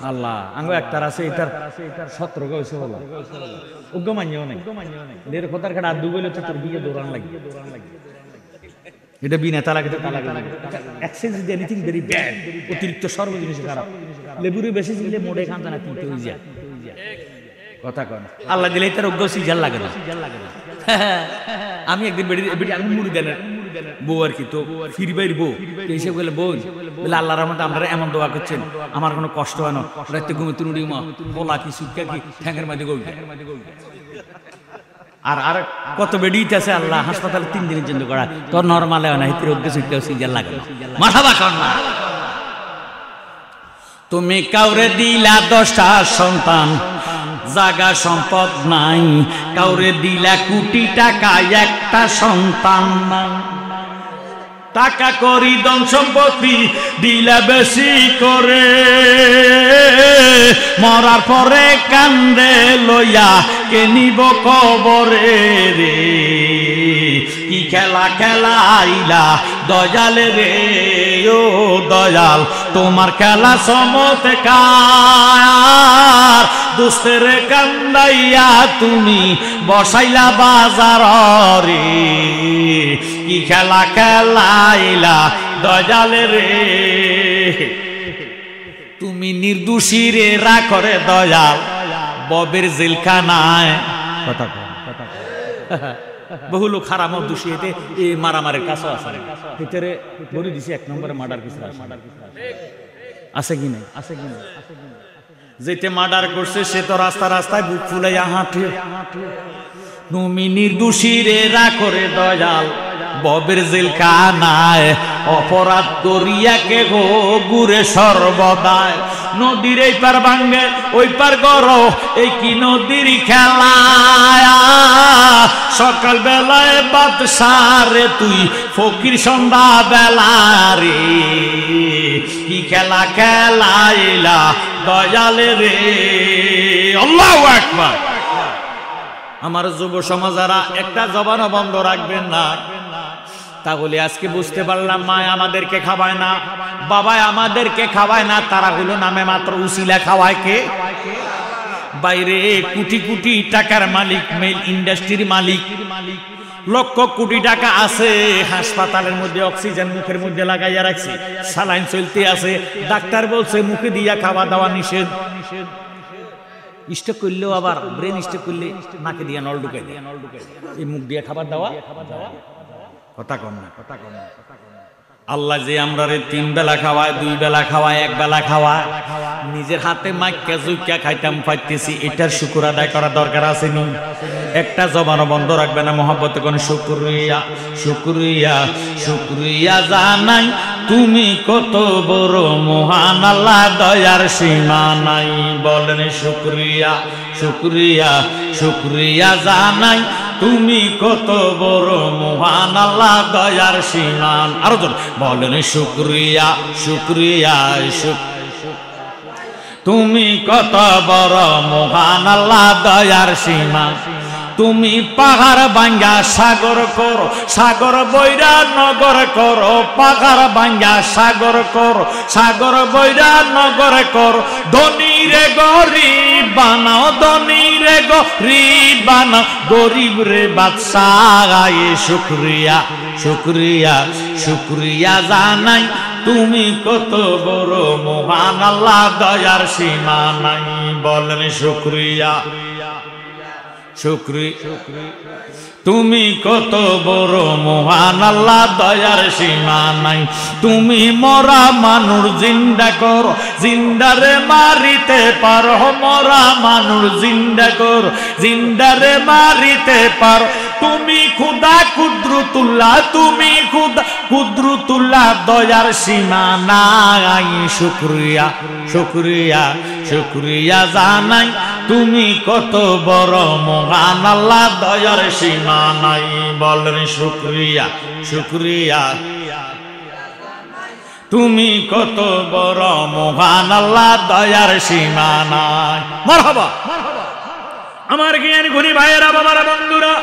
আল্লাহ আঙ্গ একটার আছে, এটার 17 হয়েছে বলা উগ্র মানিও নাই। এর কথার কাটা আদু বলে তো তোর বিয়ে দৌড়ান লাগে, এটা বিনা তালাকে exchange is anything very bad, অতিরিক্ত সর্বজিনিস খারাপ। লেবুরে বেশি দিলে মোড়ে খান না তিনটে হয়ে যায়। কথা কন আল্লাহ দিলে তার অজ্ঞ সিজাল লাগে না। আমি একদিন বেড়ি আমি মুড়ি দেন বউ আর কি, তো ফিরবাইর বউ এসে বলে বউ বলে আল্লাহর রহমতে আপনারা এমন দোয়া করছেন, আমার কোনো কষ্ট হয় না, রাতে ঘুমে তুনুড়ি মা বলা কি সুটকা কি ঠ্যাঙ্গের মাঝে গই। আর কত বেডিতে আছে আল্লাহ হাসপাতালে 3 দিনের জন্য করা, তোর নরমালে হয় না, হিতের অজ্ঞ সুটকা সিজাল লাগে না। মাথাবা কর না। তুমি কাউরে দিলা 10টা সন্তান, জাগা সম্পদ নাই, কাউরে দিলা কোটি টাকা, একটা সন্তান নাই। টাকা করি ধন সম্পত্তি দিলা বেশি করে, মরার পরে কান্দে লইয়া কে নিব কবরে রে, কি খেলা খেলাইলা দয়ালে রে ও দয়াল, তোমার খেলা চমৎকার, দুস্তের কান্দাইয়া তুমি বসাইলা বাজার রে, কি খেলা খেলাইলা দয়ালে রে। তুমি নির্দোষী রে রাখরে দয়াল, ববের জেলখানায়। কথা বহু লোক হারাম দোষী এতে এই মারামারের কাছে আছে, ভিতরে বলে দিছি 1 নম্বরে মার্ডার কিছু আছে কি নাই? আছে কি নাই? যেতে মার্ডার করছে সে তো রাস্তায় বুক ফুলাইয়া হাঁটে। তুমি নির্দোষী রে রাখরে দয়াল, ববের জেলখানায়, অপরাধ করিয়া কে গো গুরে সর্বদায়, নদীর এই পার ভাঙ্গে ওই পার গড়, এই কি নদীর খেলা, সকাল বেলায় বাদশারে তুই ফকির সন্ধ্যা বেলা রে, কি খেলা খেলাইলা দয়ালে রে। আল্লাহু আকবার। আমার যুব সমাজেরা একটা জবানও বন্ধ রাখবেন না। তাহলে আজকে বুঝতে পারলাম মা আমাদেরকে খাওয়ায় না, বাবা আমাদেরকে খাওয়ায় না, তারা হলো নামে মাত্র উসিলা। খাওয়ায় কে? বাইরে কোটি কোটি টাকার মালিক, মেল ইন্ডাস্ট্রির মালিক, লক্ষ কোটি টাকা আছে, হাসপাতালের মধ্যে অক্সিজেন মুখের মধ্যে লাগাইয়া রাখছে, সালাইন চলতে আছে, ডাক্তার বলছে মুখে দিয়া খাওয়া দাওয়া নিষেধ। স্ট্রোক করলেও আবার ব্রেন স্ট্রোক করলে নাকে দিয়া নল ঢুকাই দেয়, এই মুখ দিয়ে খাবার দাওয়া। কথা কম না, কথা কম না। আল্লাহ যে আমরা 3 বেলা খাওয়ায়, 2 বেলা খাওয়ায়, 1 বেলা খাওয়ায়, নিজের হাতে মাইকা জুইকা খাইতাম পাইতেছি, এটার শুকর আদায় করা দরকার আছে নি? একটা জবানও বন্ধ রাখবে না মহব্বত কোন শুকরিয়া শুকরিয়া শুকরিয়া জানাই তুমি কত বড় মহান আল্লাহ দয়ার সীমা নাই। বলেন শুকরিয়া শুকরিয়া শুকরিয়া জানাই তুমি কত বড় মহান আল্লাহ দয়ার সীমা। আরো জন বলেন শুকরিয়া শুকরিয়া তুমি কত বড় মহান আল্লাহ দয়ার সীমা। তুমি পাহাড় ভাঙ্গা সাগর করো, সাগর বৈরা নগর করো, পাহাড় ভাঙ্গা সাগর করো, সাগর বৈরা নগর করো। ধনী রে গরিব বানাও, ধনী রে গরিব বানাও, গরিব রে বাদশাহ। শুকরিয়া শুকরিয়া শুকরিয়া জানাই তুমি কত বড় মহান আল্লাহ দয়ার সীমা নাই। বলেন শুকরিয়া শুকরিয়া তুমি কত বড় মহান আল্লাহ দয়ার সীমা নাই। তুমি মরা মানুষ জিন্দা করো, জিন্দারে মারিতে পারো, মরা মানুষ জিন্দা করো, জিন্দারে মারিতে পারো। তুমি খুদা কুদরতুল্লাহ, তুমি খুদা কুদরতুল্লাহ দয়ার সীমা নাই। শুকরিয়া শুকরিয়া শুকরিয়া জানাই তুমি কত বড় মহান আল্লাহ দয়ার সীমা নাই। বলেন শুকরিয়া শুকরিয়া তুমি কত বড় মহান আল্লাহ দয়ার সীমা নাই। মারহাবা আমার জ্ঞান গুণী ভাইয়েরা, বাবারা, বন্ধুরা,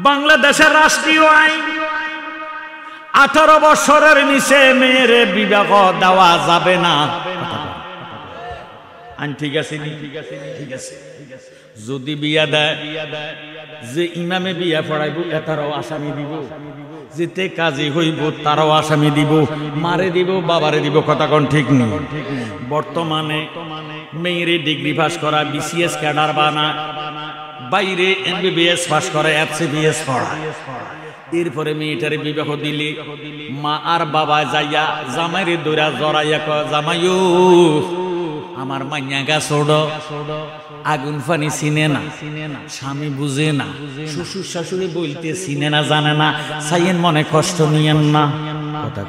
বাংলাদেশের রাষ্ট্রীয় আইন 18 বছরের নিচে মেয়ের বিবাহ দেওয়া যাবে না। ঠিক আছে ঠিক আছে। যদি বিয়া দেয়, যে ইমামে বিয়া পড়াইব তারাও আসামি দিব, যেতে কাজী হইব তারাও আসামি দিব, মারে দিব বাবারে দিব। কথা কোন ঠিক নেই? বর্তমানে মেয়েরে ডিগ্রি পাস করা, বিসিএস ক্যাডার বানা, বাইরে এমবিবিএস পাস করে, এফসিবিএস পড়া, এরপরে মেয়েটারে বিবাহ দিলে মা আর বাবা যাইয়া জামাইরে দৌড়া জড়াইয়া কয়, জামাইও আমার মাইয়া গা ছোড়, আগুন ফানি চিনে না, স্বামী বুঝে না, শ্বশুর শাশুড়ি বলতে চিনে না, জানে না, সাইয়েন মনে কষ্ট নিয়েন না। কথা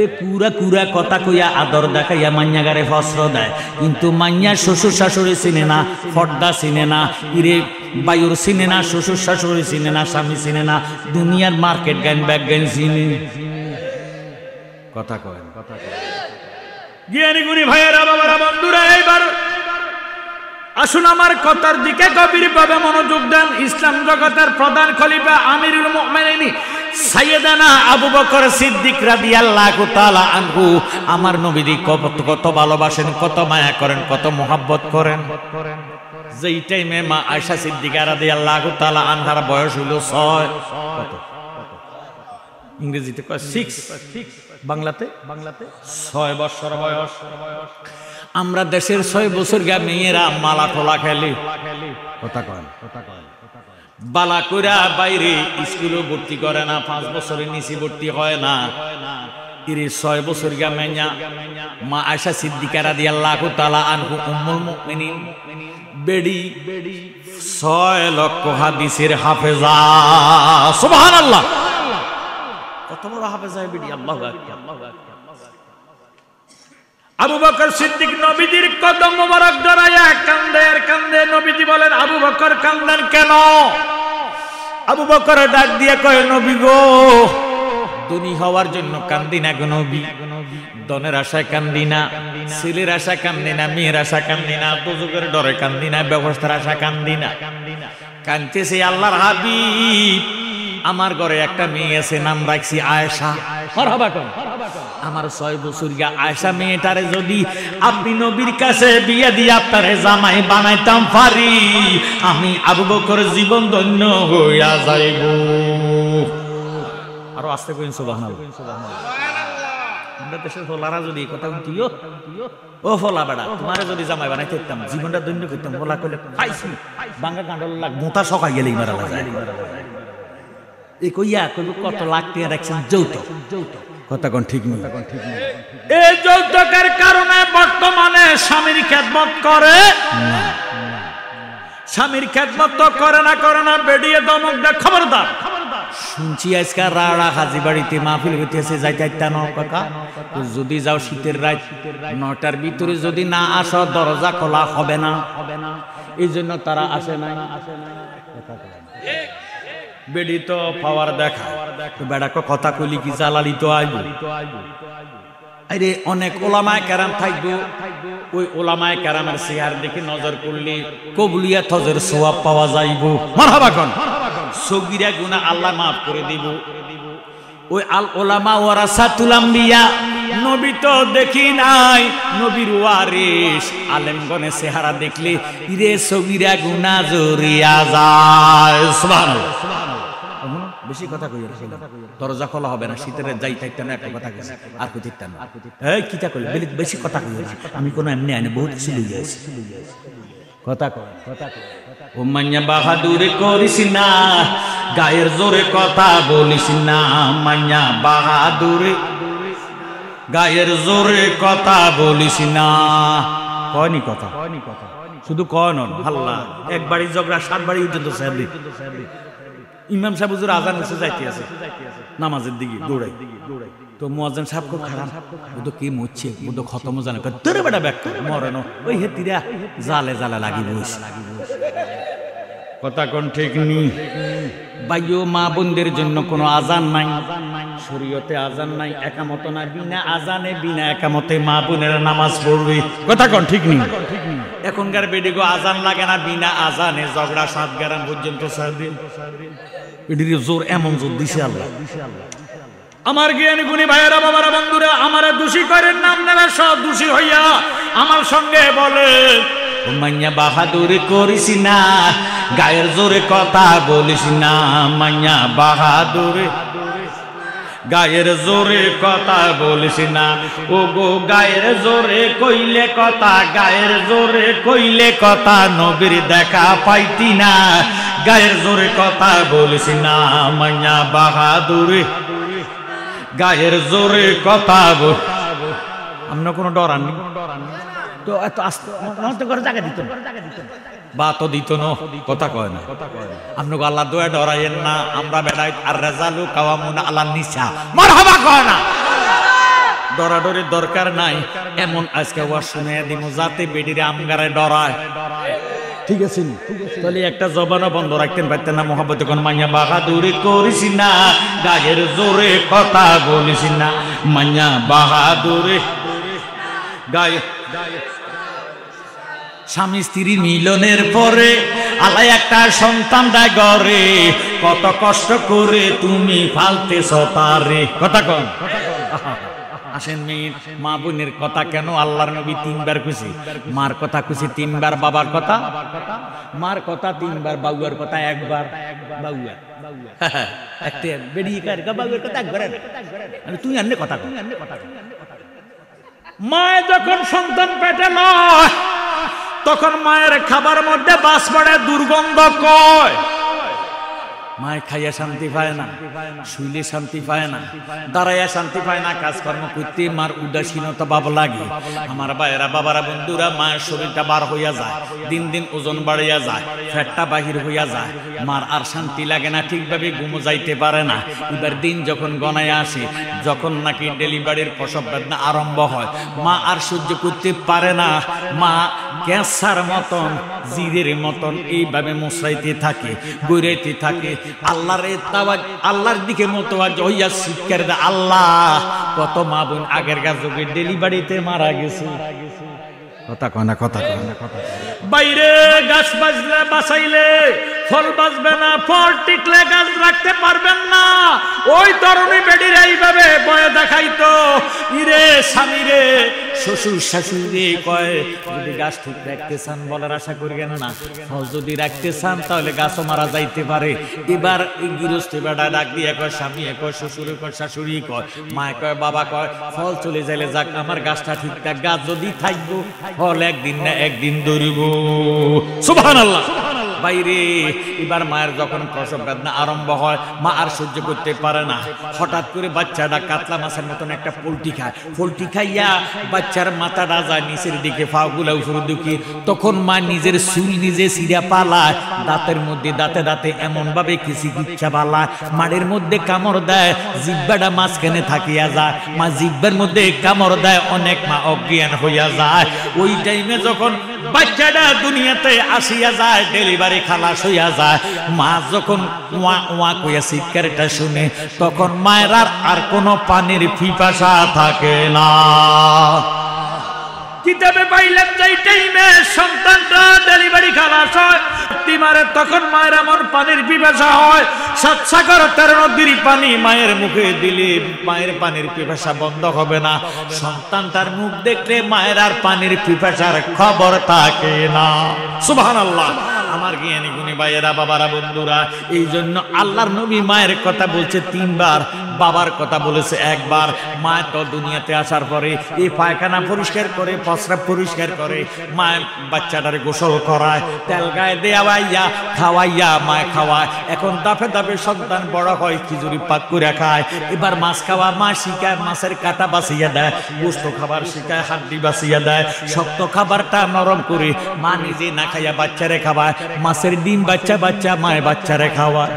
এ কুরা কুরা কথা কইয়া আদর দেখাইয়া মাইয়াগারে ফসর দেয়, কিন্তু মাইয়া শ্বশুর শাশুড়ি চিনে না, ফর্দা চিনে না, ইরে বায়ুর চিনে না, শ্বশুর শাশুড়ি চিনে না, স্বামী চিনে না, দুনিয়ার মার্কেট গান ব্যাগ গান চিনে। কথা কয় কথা কয় জ্ঞানী গুণী ভাইয়েরা, বাবারা, বন্ধুরা, এইবার আসুন আমার কথার দিকে গভীরভাবে মনোযোগ দেন। ইসলাম জগতের প্রধান খলিফা আমিরুল মুমিনিন সাইয়েদানা আবু বকর সিদ্দিক রাদিয়াল্লাহু তাআলা আনহু আমার নবীকে কত ভালোবাসেন, কত মায়া করেন, কত মোহাব্বত করেন। যেই টাইমে মা আয়েশা সিদ্দিকা রাদিয়াল্লাহু তাআলা আনহার বয়স হলো 6, কত ইংরেজিতে কয় 6, বাংলাতে 6 বছর বয়স। আমরা দেশের 6 বছর গা মেয়েরা মালা টোলা খেলি। কথা কয় বালা কইরা বাইরে স্কুলে ভর্তি করে না, 5 বছরের নিচে ভর্তি হয় না। 6 বছর গা মেয়া মা আয়েশা সিদ্দিকা রাদিয়াল্লাহু তাআলা আনহু উম্মুল মুমিনিন বেডি 6 লক্ষ হাদিসের হাফেজা। সুবহানাল্লাহ, কত বড় হাফেজা বেডি! আল্লাহু আকবার। আবু বকর সিদ্দিক নবীজির কদম মোবারক জড়াইয়া কান্দে আর কান্দে। নবীজি বলেন, আবু বকর কান্দেন কেন? আবু বকর ডাক দিয়ে কয়, নবী গো, ধনী হওয়ার জন্য কান্দি না গো নবী, ধনের আশায় কান্দি না, ছেলের আশায় কান্দি না, মেয়ের আশা কান্দি না, দুজকের ডরে কান্দি না, ব্যবস্থার আশা কান্দি না। কান্দতেছে আল্লাহর হাবিব, আমার ঘরে একটা মেয়ে আছে, নাম রাখছি আয়েশা। মারহাবা কোন আমার 6 বছর গা আয়েশা মেয়েটারে যদি আপনি নবীর কাছে বিয়ে দিয়ে আপনারে জামাই বানাইতাম পারি, আমি আবু বকর জীবন ধন্য হইয়া যাইব। আরো আস্তে কইন সুবহানাল্লাহ। আমরা দেশের ফলারা যদি কথা বলতিও, ও ফলা বেড়া, তোমারে যদি জামাই বানাইতে দিতাম জীবনটা ধন্য করতাম। ফলা কইলে পাইছি বাঙ্গা কাঁডল লাগ মোটা সকাই গেলেই মারা যায়। এই কইয়া কইব কত লাখ টাকা রাখছেন যৌতুক, কথা কোন ঠিক নেই। এই যৌতুকের কারণে বর্তমানে স্বামীর খেদমত করে না, স্বামীর খেদমত তো করে না বেডিয়ে দমক দে। খবরদার, শুনছি আজকে রাড়া হাজি বাড়িতে মাহফিল হইতেছে, যাইতে না কাকা, যদি যাও শীতের রাত 9টার ভিতরে যদি না আসো দরজা খোলা হবে না, এই জন্য তারা আসে নাই। বেডি তো পাওয়ার দেখা, বেড়াকে কথা কইলি কি জ্বালালি তো আইব। আরে অনেক ওলামায়ে কেরাম থাকবো, ওই ওলামায়ে কেরামের চেহারা দেখে নজর করলে কবুলিয়া তজের সওয়াব পাওয়া যাইব। মারহাবা কোন, সগীরা গুনাহ আল্লাহ মাফ করে দিব। ওই আল ওলামা ওয়ারাসাতুল আম্বিয়া, নবী তো দেখি নাই, নবীর ওয়ারিস আলেমগণের চেহারা দেখলে ইরে সগীরা গুনাহ জরিয়া যায়। সুবহানাল্লাহ। বেশি কথা কই, দরজা খোলা হবে না, শীতের যাই থাকতে না, একটা কথা কইছে আর কই থাকতে না। এই কিটা কইলে বেশি কথা কই, আমি কোন এমনি আইনে বহুত কিছু লই যাইছি, কথা কই। ও মাইয়া বাহাদুরি করিস না, গায়ের জোরে কথা বলিস না, মাইয়া বাহাদুরি গায়ের জোরে কথা বলিস না। কয়নি কথা, শুধু কয় নন, আল্লাহ একবারই ঝগড়া 7 বারই পর্যন্ত সাহেব। ইমাম সাহেব হুজুর আজান এসে যাইতে আছে নামাজের দিকে দৌড়াই, তো মুয়াজ্জিন সাহেব খুব খারাপ, ও তো কি মরছে, ও তো খতম জানে, তোরে বেটা ব্যাক মরে না, ওই হেতিরা জালে জালে লাগি বইস। কথা কোন ঠিক নি ভাইও, মা বোনদের জন্য কোনো আজান নাই, শরীয়তে আজান নাই, একামত নাই, বিনা আজানে বিনা একামতে মা বোনের নামাজ পড়বে। কথা কোন ঠিক নি। এখনকার বেডিগো আজান লাগে না, বিনা আজানে ঝগড়া 7 গ্রাম পর্যন্ত সারাদিন। এটির জোর এমন জোর দিছে আল্লাহ। আমার জ্ঞানী গুণী ভাইয়েরা, বাবারা, বন্ধুরা, আমারে দোষী করেন না, আপনারা সব দোষী হইয়া আমার সঙ্গে বলে মাইয়া বাহাদুরি করিস না, গায়ের জোরে কথা বলিস না, মাইয়া বাহাদুরি গায়ের জোরে কথা বলিস না। ও গো গায়ের জোরে কইলে কথা, গায়ের জোরে কইলে কথা, নবীর দেখা পাইতি না, গায়ের জোরে কথা বলিস না, মাইয়া বাহাদুরি গায়ের জোরে কথা বল। আমরা কোনো ডরাননি তো, এত আস্তে করে জায়গা দিত বা তো দিত না, কথা কয় না। আপনাকে আল্লাহ দোয়া ডরাইয়েন না, আমরা বেড়াই আর রেজালু কাওয়ামুনা আলা নিসা, মারহাবা কয় না, ডরাডরির দরকার নাই। এমন আজকে ওয়াজ শুনে দিমু যাতে বেডিরে আমগারে ডরায়, ঠিক আছে? তাহলে একটা জবানও বন্ধ রাখতেন পারতেন না। মোহাম্মত কোন মাইয়া বাহাদুরি করিস না, গায়ের জোরে কথা বলিস না, মাইয়া বাহাদুরি গায়ে। স্বামী স্ত্রী মিলনের পরে আল্লাহ একটা সন্তান দেয় ঘরে, কত কষ্ট করে তুমি ফালতেছ তারে। কথা কন, আসেন মেয়ে মা বোনের কথা কেন আল্লাহর নবী 3 বার খুশি, মার কথা খুশি 3 বার, বাবার কথা, মার কথা 3 বার, বাউয়ার কথা 1 বার। বাউয়া একটা বেরিয়ে কার বাউয়ার কথা 1 বার, আমি তুই আনলে কথা কর। মায়ে যখন সন্তান পেটে নয়, তখন মায়ের খাবার মধ্যে বাস পড়ে, দুর্গন্ধ কয়, মায় খাইয়া শান্তি পায় না, শুইলে শান্তি পায় না, দাঁড়াইয়া শান্তি পায় না, কাজকর্ম করতে মার উদাসীনতা ভাব লাগে। আমার ভাইয়েরা, বাবারা, বন্ধুরা, মায়ের শরীরটা বার হইয়া যায়, দিন দিন ওজন বাড়িয়া যায়, ফ্যাটটা বাহির হইয়া যায়, মার আর শান্তি লাগে না, ঠিকভাবে ঘুমো যাইতে পারে না। এবার দিন যখন গনায় আসে, যখন নাকি ডেলিভারির প্রসব বেদনা আরম্ভ হয়, মা আর সহ্য করতে পারে না, মা ক্যান্সার মতন, জিরের মতন এইভাবে মুছরাইতে থাকে, গড়াইতে থাকে। আল্লাহর দিকে মোতওয়াজ্জহ হইয়া শিক্ষার দেয়, আল্লাহ কত মা বোন আগের যুগে ডেলিভারিতে মারা গেছে। কথা কয় না, কথা কয় না, কথা বাইরে গাছ বাজলে বাঁচাইলে ফল বাঁচবে না, ফল টিকলে গাছ রাখতে পারবেন না। ওই তরুণী বেডির এইভাবে বয়ে দেখাইতো, ইরে স্বামী রে, শ্বশুর শাশুড়ি কয় যদি গাছ ঠিক রাখতে চান বলার আশা করিয়েন না, ফল যদি রাখতে চান তাহলে গাছও মারা যাইতে পারে। এবার গৃহস্থী বেড়া ডাক দিয়ে কয়, স্বামী কয়, শ্বশুর কয়, শাশুড়ি কয়, মায় কয়, বাবা কয়, ফল চলে যাইলে যাক, আমার গাছটা ঠিকঠাক, গাছ যদি থাকবো ফল একদিন না একদিন ধরিব। সুবহানাল্লাহ। বাইরে। এবার মায়ের যখন প্রসব বেদনা আরম্ভ হয়, মা আর সহ্য করতে পারে না। হঠাৎ করে বাচ্চাটা কাতলা মাছের মতন একটা পোলট্রি খায়। পোলট্রি খাইয়া বাচ্চার মাথাটা যায় নিচের দিকে, ফাগুলা উপরের দিকে। তখন মা নিজের চুল নিজে সিরা পালায়, দাঁতের মধ্যে দাঁতে দাঁতে এমন ভাবে কিছু ইচ্ছা পালায়, মাড়ের মধ্যে কামড় দেয়, জিব্বাটা মাঝখানে থাকিয়া যায়। মা জিব্বার মধ্যে কামড় দেয়, অনেক মা অজ্ঞান হইয়া যায়। ওই টাইমে যখন বাচ্চাটা দুনিয়াতে আসিয়া যায়, ডেলিভারি খালাস হইয়া যায়, মা যখন ওয়া ওয়া কইয়া চিৎকারটা শুনে, তখন মায়ের আর কোনো পানির পিপাসা থাকে না। কিতাবে পাইলাম যে টাইমে সন্তানটা ডেলিভারি খালাস হয়, মারে তখন মায়ের এমন পানির পিপাসা হয়, 7 সাগর 13 নদীর পানি মায়ের মুখে দিলে মায়ের পানির পিপাসা বন্ধ হবে না। সন্তানটার মুখ দেখলে মায়ের আর পানির পিপাসার খবর থাকে না। সুবহানাল্লাহ। আমার জ্ঞানী গুণী ভাইয়েরা, বাবারা, বন্ধুরা, এই জন্য আল্লাহর নবী মায়ের কথা বলছে 3 বার, বাবার কথা বলেছে 1 বার। মা তো দুনিয়াতে আসার পরে এই পায়খানা পরিষ্কার করে, প্রস্রাব পরিষ্কার করে, মা বাচ্চাটারে গোসল করায়, তেল গায়ে দেওয়াইয়া খাওয়াইয়া মায় খাওয়ায়। এখন দাফে দাফে সন্তান বড় হয়, খিচুড়ি পাক করে খায়। এবার মাছ খাওয়া মা শিখায়, মাছের কাঁটা বাছিয়া দেয়, গোস্ত খাবার শিখায়, হাড্ডি বাছিয়া দেয়, শক্ত খাবারটা নরম করে মা নিজে না খাইয়া বাচ্চারে খাওয়ায়। মাছের ডিম বাচ্চা বাচ্চা মায়ের বাচ্চারে খাওয়ায়।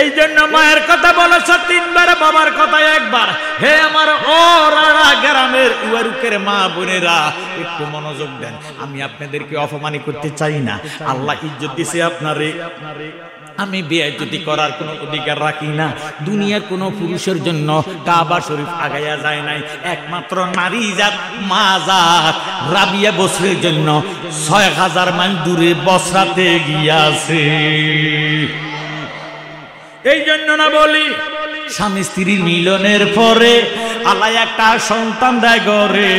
এই জন্য মায়ের কথা বলেছ 3 বার, বাবার কথা 1 বার। হে আমার ওরা গ্রামের উয়ারুকের মা বোনেরা, একটু মনোযোগ দেন। আমি আপনাদেরকে অপমানিত করতে চাই না। আল্লাহ ইজ্জত দিছে আপনারে, আমি বেইজ্জতি করার কোনো অধিকার রাখি না। দুনিয়ার কোনো পুরুষের জন্য কাবা শরীফ আগাইয়া যায় নাই, একমাত্র নারী জাত মা জাত রাবিয়া বসরের জন্য 6000 মাইল দূরে বসরাতে গিয়াছে। এই জন্য না বলি, স্বামী স্ত্রীর মিলনের পরে আল্লাহ একটা সন্তান দেয় ঘরে,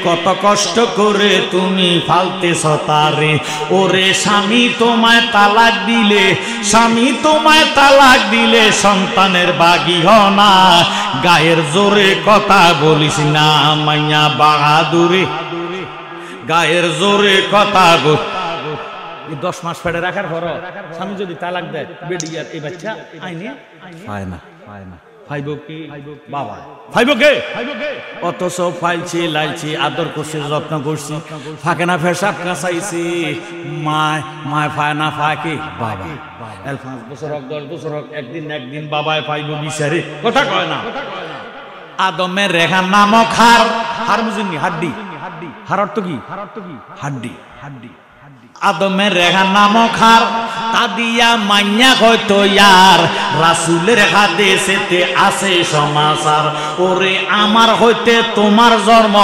কত কষ্ট করে তুমি ফালতেছ তারে। ওরে স্বামী তোমায় তালাক দিলে, স্বামী তোমায় তালাক দিলে সন্তানের বাগি হও না। গায়ের জোরে কথা বলিস না মাইয়া বাহাদুরে, গায়ের জোরে কথা বল। 10 মাস পেটে রাখার পর স্বামী যদি তালাক দেয়, বেডিয়ার এই বাচ্চা আইনে পায় না, পায় না। ফাইব কি বাবা, ফাইব কে? অথচ ফাইলছি, লাইছি, আদর করছি, যত্ন করছি, ফাঁকে না পেশাব কাঁচাইছি, মায় মায় ফায় না, ফায় কি বাবা। 5 বছর হোক 10 বছর হোক, একদিন একদিন বাবায় পাইব বিচারে, কথা কয় না। আদমের রেখা নামক হার, হার বুঝিনি, হাড্ডি, হার অর্থ কি? হাড্ডি, হাড্ডি। আদমের রেখা নামক হার, তা দিয়া মাইয়া হয়তো ইয়ার রাসূলের হাদিসেতে আছে সমাচার। ওরে আমার হইতে তোমার জন্ম,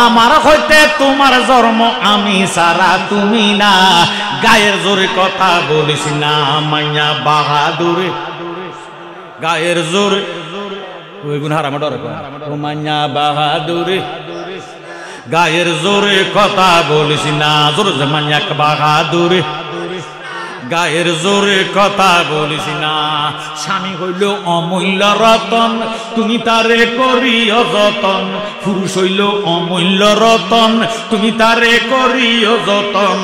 আমার হইতে তোমার জন্ম, আমি সারা তুমি না। গায়ের জোরে কথা বলিস না মাইয়া বাহাদুরে, গায়ের জোরে ওই গুণ হারামা ডরে ও মাইয়া বাহাদুরে, গায়ের জোরে কথা বলিস না, জোরে মাইয়া বাহাদুরে, গায়ের জোরে কথা বলিস না। স্বামী হইল অমূল্য রতন, তুমি তারে করিও যতন। পুরুষ হইল অমূল্য রতন, তুমি তারে করিও যতন।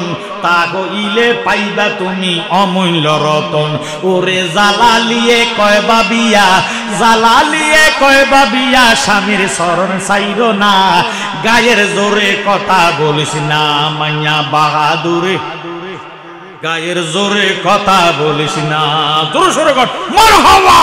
তা হইলে পাইবা তুমি অমূল্য রতন। ওরে জালালিয়ে কয় বাবিয়া, জালালিয়ে কয় বাবিয়া, স্বামীর শরণ চাইর না। গায়ের জোরে কথা বলিস না মাইয়া বাহাদুরে, গায়ের জোরে কথা বলিস না। জোরে সোরে কর মারহাবা।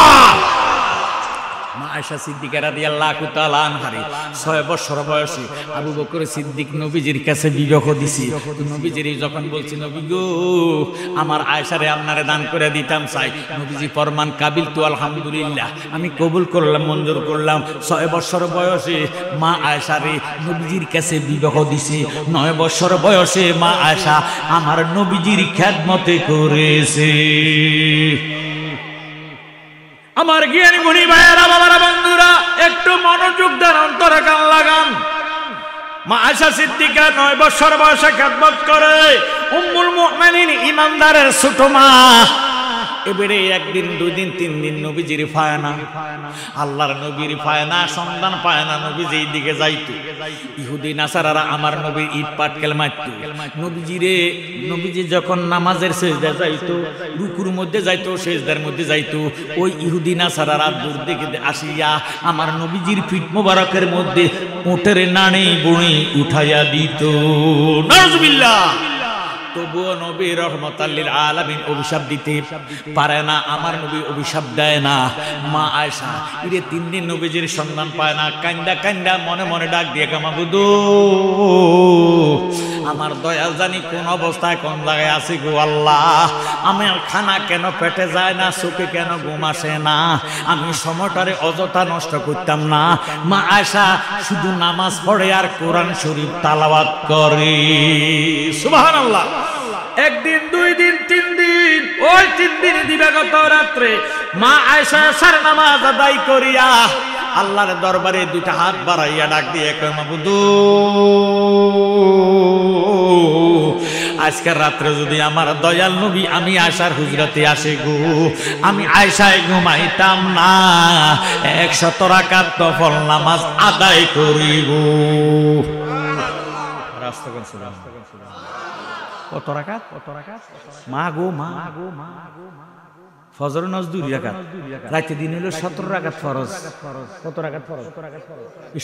মা আয়েশা সিদ্দিকা রাদিয়াল্লাহু তাআলা আনহারে 6 বছর বয়সে আবু বকর সিদ্দিক নবীজির কাছে বিবাহ দিছি। নবীজির যখন বলছি, নবী গো আমার আয়েশারে আপনারে দান করে দিতাম চাই, নবীজি ফরমান কাবিল তু আলহামদুলিল্লাহ, আমি কবুল করলাম, মঞ্জুর করলাম। 6 বছর বয়সে মা আয়েশারে নবীজির কাছে বিবাহ দিছি। 9 বছর বয়সে মা আয়েশা আমার নবীজির খেদমতে করেছে। আমার জ্ঞানী গুণী ভাইয়েরা, বাবারা, বন্ধুরা, একটু মনোযোগ দেন, অন্তরে কান লাগান। মা আয়েশা সিদ্দিকা 9 বছর বয়সে খেদমত করে। উম্মুল মুমিনিন ইমানদারের ছোট মা, এবারে একদিন দুই দিন তিন দিন নবীজির পায় না, আল্লাহর নবীর পায় না, সন্ধান পায় না। নবী যেই দিকে যাইতো ইহুদি নাসারারা আমার নবীর ইট পাটকেল মারত। নবীজি যখন নামাজের সেজদায় যাইতো, রুকুর মধ্যে যাইতো, সেজদার মধ্যে যাইতো, ওই ইহুদি নাসারারা দূর থেকে আসিয়া আমার নবীজির পিঠ মোবারকের মধ্যে উটের নাড়ি বুড়ি উঠাইয়া দিত। নাউজুবিল্লাহ। তবুও নবী রহমাতাল লিল আলামিন অভিশাপ দিতে পারে না, আমার নবী অভিশাপ দেয় না। মা আয়েশা এর 3 দিন নবীজির সন্ধান পায় না, কান্দা কান্দা মনে মনে ডাক দিয়ে কামাবুদু, আমার দয়াল জানি কোন অবস্থায় কোন জায়গায় আছে গো আল্লাহ। আমার খানা কেন পেটে যায় না, চোখে কেন ঘুম আসে না, আমি সময়টারে অযথা নষ্ট করতাম না। মা আয়েশা শুধু নামাজ পড়ে আর কোরআন শরীফ তালাওয়াত করে। সুবহানাল্লাহ। একদিন দুই দিন তিন দিন, ওই 3 দিন দিবাগত রাত্রে মা আয়েশা সার নামাজ আদায় করিয়া আল্লাহর দরবারে 2টা হাত বাড়াইয়া ডাক দিয়ে কয় মাবুদু, আজকের রাত্রে যদি আমার দয়াল নবী আমি আয়েশার হুজরাতে আসে গো, আমি আয়েশায় ঘুমাইতাম না, 100 রাকাত নফল নামাজ আদায় করিব। রাস্তা কোন সুবহানাল্লাহ। কত রাকাত? মা গো মা, ফজর নামাজ 2 রাকাত, রাতে দিন হলো 17 রাকাত ফরজ। কত রাকাত ফরজ?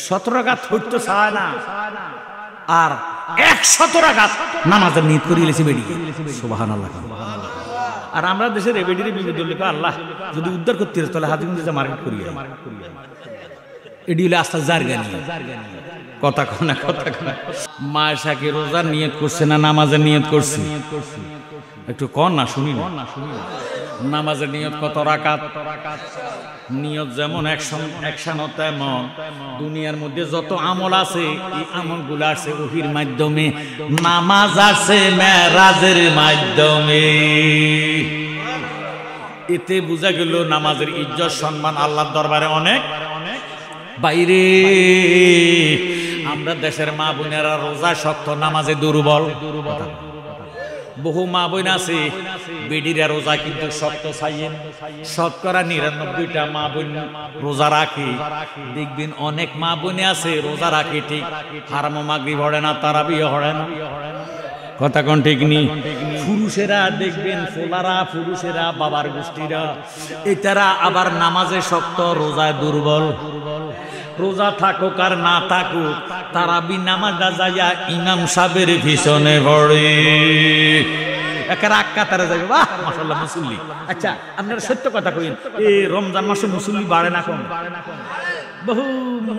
17 রাকাত হইতো চায় না, আর 100 রাকাত নামাজের নিয়ত করে লিখে বেরিয়ে। সুবহানাল্লাহ। আর আমরা দেশের এবেডিরে বিবিধ লেখা আল্লাহ যদি উদ্ধার করতে তাহলে হাজিগঞ্জ মার্কেট করিয়ে এডি হলে আস্তা জারগানি কথা কোনা কথা কোনা। মা আয়েশাকে রোজার নিয়ত করছে না নামাজের নিয়ত করছে? একটু কন না, শুনি না। নামাজের নিয়ত কত রাকাত? নিয়ত যেমন একশন তেমন দুনিয়ার মধ্যে যত আমল আছে এই আমলগুলো আছে ওহির মাধ্যমে, নামাজ আছে মেরাজের মাধ্যমে। এতে বোঝা গেল নামাজের ইজ্জত সম্মান আল্লাহর দরবারে অনেক বাইরে। আমরা দেশের মা বোনেরা রোজা শক্ত, নামাজে দুর্বল। বহু মা বোন আছে বেডিরা রোজা কিন্তু শক্ত চাইয়েন। 99% মা বোন রোজা রাখে। দেখবেন অনেক মা বোনে আছে রোজা রাখে ঠিক, হারামো মাগরিব পড়ে না, তারাবিও পড়ে না। কথা কোন ঠিক নি? পুরুষেরা দেখবেন ফোলারা, পুরুষেরা বাবার গোষ্ঠীরা এটারা আবার নামাজে শক্ত, রোজায় দুর্বল। রোজা থাকুক আর না থাকুক তারাবি নামাজটা যাইয়া ইমাম সাহেবের পিছনে পড়ে, একের আক্কাতারে যাবে। বাহ মাশাআল্লাহ মুসল্লি। আচ্ছা আপনারা সত্য কথা কইেন, এই রমজান মাসে মুসল্লি বাড়ে না কম? বহু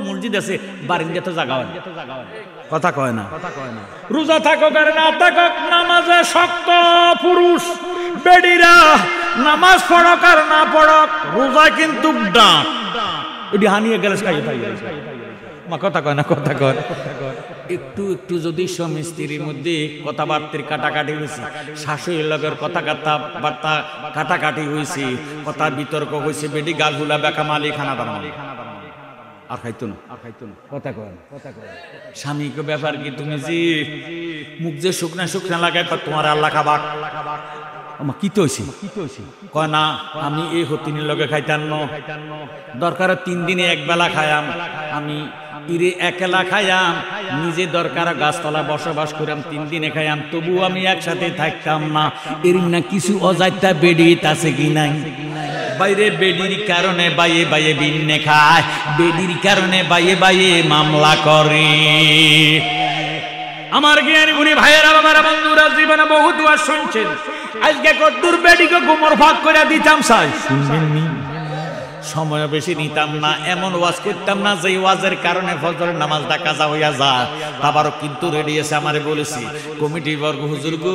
মসজিদ আছে বারিন্দা তো জায়গা হয়, কথা কয় না। রোজা থাকুক আর না থাকুক নামাজে শক্ত পুরুষ বেডিরা, নামাজ পড়ক আর না পড়ক রোজা কিন্তু ডাক। এটি হানিয়ে গেলে কথা কয় না, কথা কয়। একটু একটু যদি স্বামী স্ত্রীর মধ্যে কথাবার্তার কাটাকাটি হয়েছে, শাশুড়ির লগের কথাবার্তা কাটাকাটি হয়েছে, কথা বিতর্ক হয়েছে, বেডি গাছগুলা বেকা মালি খানা দানা আর খাইতো না, কথা কয়। স্বামীকে ব্যাপার কি তুমি যে মুখ যে শুকনা শুকনা লাগায় তোমার আল্লাহ খাবার আমার কি তো কয় না, আমি এই হতিনের লগে খাইতাম দরকার 3 দিনে একবেলা খায়াম, আমি ইরে একলা খায়াম, নিজে দরকার গাছতলা বসবাস করাম 3 দিনে খায়াম, তবু আমি একসাথে থাকতাম না। এর না কিছু অজাইতা বেডিত আছে কি নাই? বাইরে বেডির কারণে বাইয়ে বাইয়ে বিন্নে খায়, বেডির কারণে বাইয়ে বাইয়ে মামলা করে। আমার জ্ঞানী গুণী ভাইয়েরা বাবারা বন্ধুরা জীবনে বহু দুয়া শুনছেন, আজকে কদ্দুর বেডিকে গোমর ভাগ করে দিতাম চাই, শুনবেননি? সময় বেশি নিতাম না, এমন ওয়াজ করতাম না যে ওয়াজের কারণে ফজরের নামাজটা কাজা হইয়া যায়। তাবারও কিন্তু রেডি আছে, আমারে বলেছি কমিটি বর্গ হুজুর গো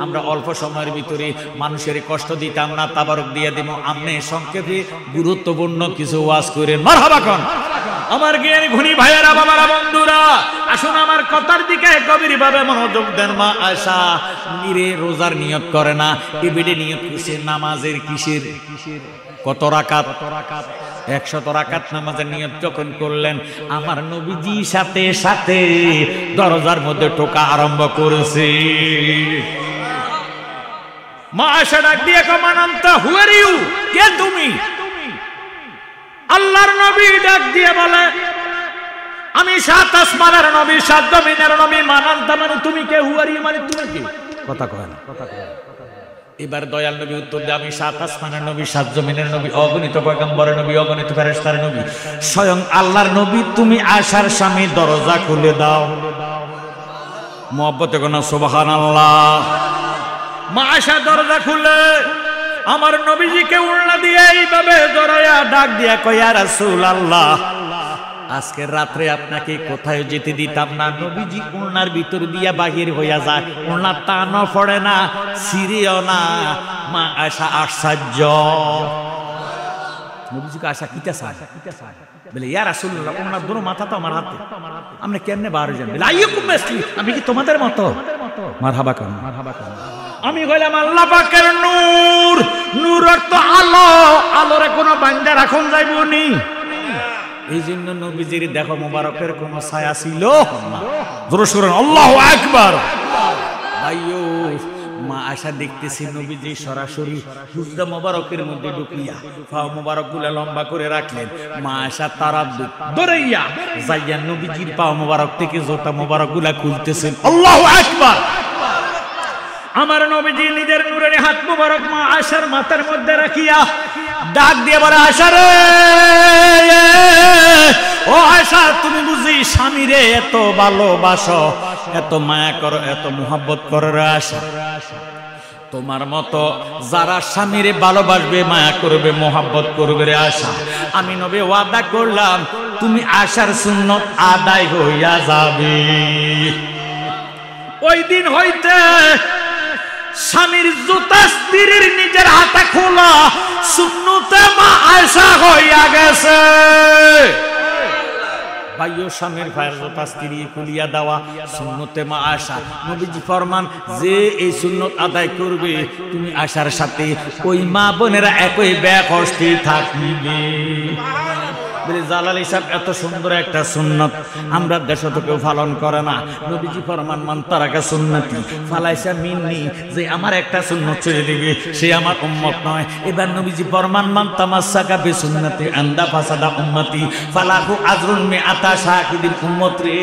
আমরা অল্প সময়ের ভিতরে মানুষের কষ্ট দিতাম না, তাবারক দিয়ে দিব, আপনি সংক্ষেপে গুরুত্বপূর্ণ কিছু ওয়াজ করেন। মারহাবা কোন আমার জ্ঞানী গুণী ভাইয়েরা বাবারা বন্ধুরা, আসুন আমার কথার দিকে গভীর ভাবে মনোযোগ দেন। মা আয়েশা নিরে রোজার নিয়ত করে না, এবেডে নিয়ত করছে নামাজের। কিসের? কত রাকাত? 100 রাকাত নামাজের নিয়ত যখন করলেন, আমার নবীজি সাথে সাথে দরজার মধ্যে টোকা আরম্ভ করেছে। মা আয়েশা ডাক দিয়ে কমান আনতা, হু আর ইউ, কে তুমি? আল্লাহর নবী ডাক দিয়ে বলে, আমি সাত আসমানের নবী, সাত জমিনের নবী। মানান্তা মানে তুমি কে, হু আর ইউ মানে তুমি কে? কথা কয় না। এবার দয়াল নবী উত্তর দেয়, আমি সাত আসমানের নবী, সাত জমিনের নবী, অগণিত পয়গম্বরের নবী, অগণিত ফেরেশতার নবী, স্বয়ং আল্লাহর নবী। তুমি আয়েশার স্বামী, দরজা খুলে দাও। মুহাব্বতে কোন সুবহানাল্লাহ। মা আয়েশা দরজা খুলে আমার নবীজিকে উল্লা দিয়ে এইভাবে জড়াইয়া ডাক দিয়া কয়, ইয়া রাসূলুল্লাহ, আজকের রাত্রে আপনাকে কোথায় যেতে দিতাম না। নবীজি উল্লার ভিতর দিয়া বাহির হইয়া যায়, উল্লা টানও পড়ে না, সিঁড়িও না। মা আয়েশা আশ্চর্য। নবীজিকে আয়েশা কিতা চায়? বলে, ইয়া রাসূলুল্লাহ, উল্লার দুটো মাথা তো আমার হাতে, আপনি কেমনে বার হয়ে যান? বলে, আইয়ুকুম মিসলি, আমি কি তোমাদের মতো? মারহাবা কেন, মারহাবা কেন? আমি কইলাম আল্লাহ পাকের নূর, নূর অর্থ আলো, আলোরে কোনো বান্দা রাখুন যাইব নি। এই জন্য নবীজির দেখো মোবারকের কোন ছায়া ছিল না। জোরে সুরে আল্লাহু আকবার। ভাইও, মা আয়েশা দেখতেছি নবীজি সরাসরি হুজরা মোবারকের মধ্যে ঢুকিয়া পা মোবারকগুলো লম্বা করে রাখলেন। মা আয়েশা তারাদ্দুদ দৌড়াইয়া যাইয়া নবীজির পা মোবারক থেকে জোতা মোবারকগুলো খুলতেছেন। আল্লাহু আকবার। আমার নবীজি নিজের নূরের হাত মোবারক মা আয়েশার মাথার মধ্যে রাখিয়া ডাক দিয়ে বলে, আয়েশা রে, ও আয়েশা, তুমি বুঝি স্বামীরে এত ভালোবাসো, এত মায়া করো, এত মুহাব্বত করো রে আয়েশা। তোমার মতো যারা স্বামীরে ভালোবাসবে, মায়া করবে, মুহাব্বত করবে রে আয়েশা, আমি নবী ওয়াদা করলাম তুমি আয়েশার সুন্নত আদায় হইয়া যাবে। ওই দিন হইতে স্বামীর জুতা স্ত্রীর নিজের হাতে খোলা সুন্নতে মা আয়েশা হইয়া গেছে। ভাইও, স্বামীর পায়ের জুতা স্ত্রী খুলিয়া দেওয়া সুন্নতে মা আয়েশা। নবীজি ফরমান, যে এই সুন্নত আদায় করবে তুমি আয়েশার সাথে ওই মা বোনেরা একই বেকষ্টি থাকিবে। বলে, জালালি সাহেব, এত সুন্দর একটা সুন্নত আমরা দেশে তো কেউ পালন করে না। নবীজি ফরমান, মান তারাকা সুন্নতি ফালাইসা মিন্নি, যে আমার একটা সুন্নত ছেড়ে দিবে সে আমার উম্মত নয়। এবার নবীজি ফরমান, মান তামাসসাকা বিসুন্নতি আন্দা ফাসাদা উম্মতি ফালাহু আজরুন মিআতা শাহিদিন। উম্মত রে,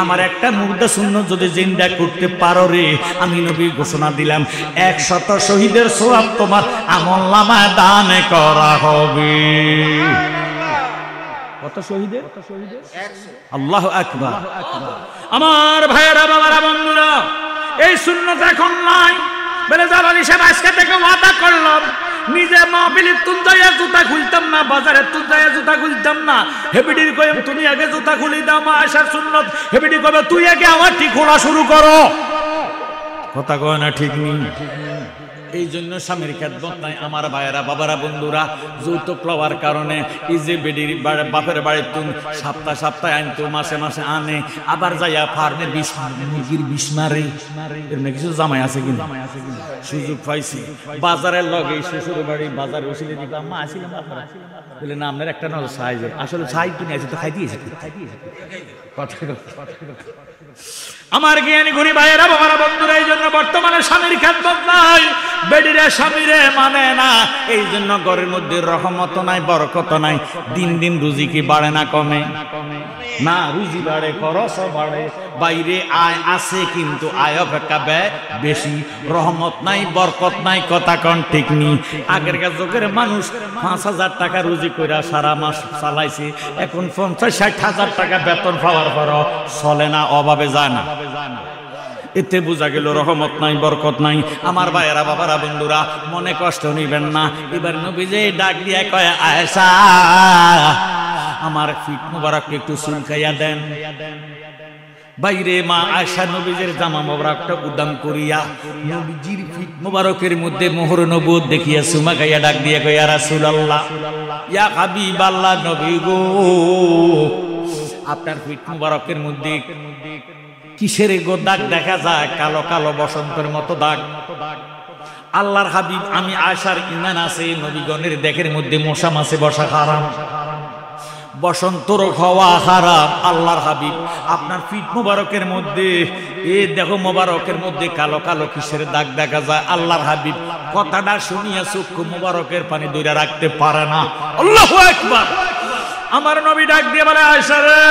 আমার একটা মুর্দা সুন্নত যদি জিন্দা করতে পারো রে, আমি নবী ঘোষণা দিলাম 100 শহীদের সওয়াব তোমার আমলনামায় দান করা হবে। কত শহীদের? আল্লাহু আকবার। আমার ভাইয়েরা, বাবারা, বন্ধুরা, এই সুন্নত এখন নাই। বলে, জালালি সাহেব, আজকে থেকে ওয়াদা করলাম নিজে মাহফিলের তুন যাইয়া জুতা খুলতাম না, বাজারের তুন যাইয়া জুতা খুলতাম না। হেবিডির কইম তুমি আগে জুতা খুলি দাও, মা আয়েশার সুন্নত। হেবিডি কইবে তুই আগে আমার ঠিক খোলা শুরু করো। কথা কয় না ঠিক নেই। এই জন্য স্বামীর খেদমত নাই। আমার ভাইয়েরা, বাবারা, বন্ধুরা, যৌতুক লওয়ার কারণে এই যে বেডির বাপের বাড়ির তুন সপ্তাহে আনতো, মাসে মাসে আনে, আবার যাইয়া ফার্মে মুরগির বিষ মারে। এর না কিছু জামাই আছে কিন্তু সুযোগ পাইছি। বাজারের লগে শ্বশুর বাড়ি বাজার বসিলে দিবা, মা আসিলাম বলে, না আপনার একটা নজর সাহায্য, আসলে সাহায্য কিনে আছে তো খাই দিয়েছে। আমার জ্ঞানী গুণী ভাইয়েরা, বাবারা, বন্ধুরা, এই জন্য বর্তমানে স্বামীর খেদমত নাই, বেডিরে স্বামীরে মানে না। এই জন্য ঘরের মধ্যে রহমত নাই, বরকত নাই। দিন দিন রুজি কি বাড়ে না কমে? না, রুজি বাড়ে, খরচ বাড়ে। বাইরে আয় আছে কিন্তু আয় অপেক্ষা ব্যয় বেশি। রহমত নাই, বরকত নাই। কথা কোন ঠিক নেই? আগেরকার যুগের মানুষ 5,000 টাকা রুজি কইরা সারা মাস চালাইছে, এখন 50-60 হাজার টাকা বেতন পাওয়ার পরও চলে না, অভাবে যায় না। এতে বোঝা গেল রহমত নাই, বরকত নাই। আমার ভাইয়েরা, বাবারা, বন্ধুরা, মনে কষ্ট নিবেন না। এবার নবীজি ডাক দিয়ে কয়, আয়েশা, আমার ফিট মুবারক একটু চুলকাইয়া দেন। বাইরে মা আয়েশা নবীজির জামা মোবারকটা উদাম করিয়া নবীজির ফিট মুবারকের মধ্যে মোহর নবুয়ত দেখিয়া সুমা গাইয়া ডাক দিয়ে কয়, ইয়া রাসূলুল্লাহ, ইয়া হাবিবাল্লাহ, নবী গো, আপনার ফিট মুবারকের মধ্যে কিসের গো দাগ দেখা যায়? কালো কালো বসন্তের মতো দাগ। আল্লাহর হাবিব, আমি আয়েশার ঈমান আছে, নবীগণের দেখের মধ্যে মশা মাছে বসা হারাম। বসন্তর খাওয়া হারাম। আল্লাহর হাবিব আপনার ফিট মোবারকের মধ্যে দেখো মোবারকের মধ্যে কালো কালো কিসের দাগ দেখা যায়। আল্লাহর হাবিব কথাটা শুনিয়া চক্ষু মোবারকের পানি ধরে রাখতে পারে না। আল্লাহু আকবার। আমার নবী ডাক দিয়ে বলে আয়েশা রে,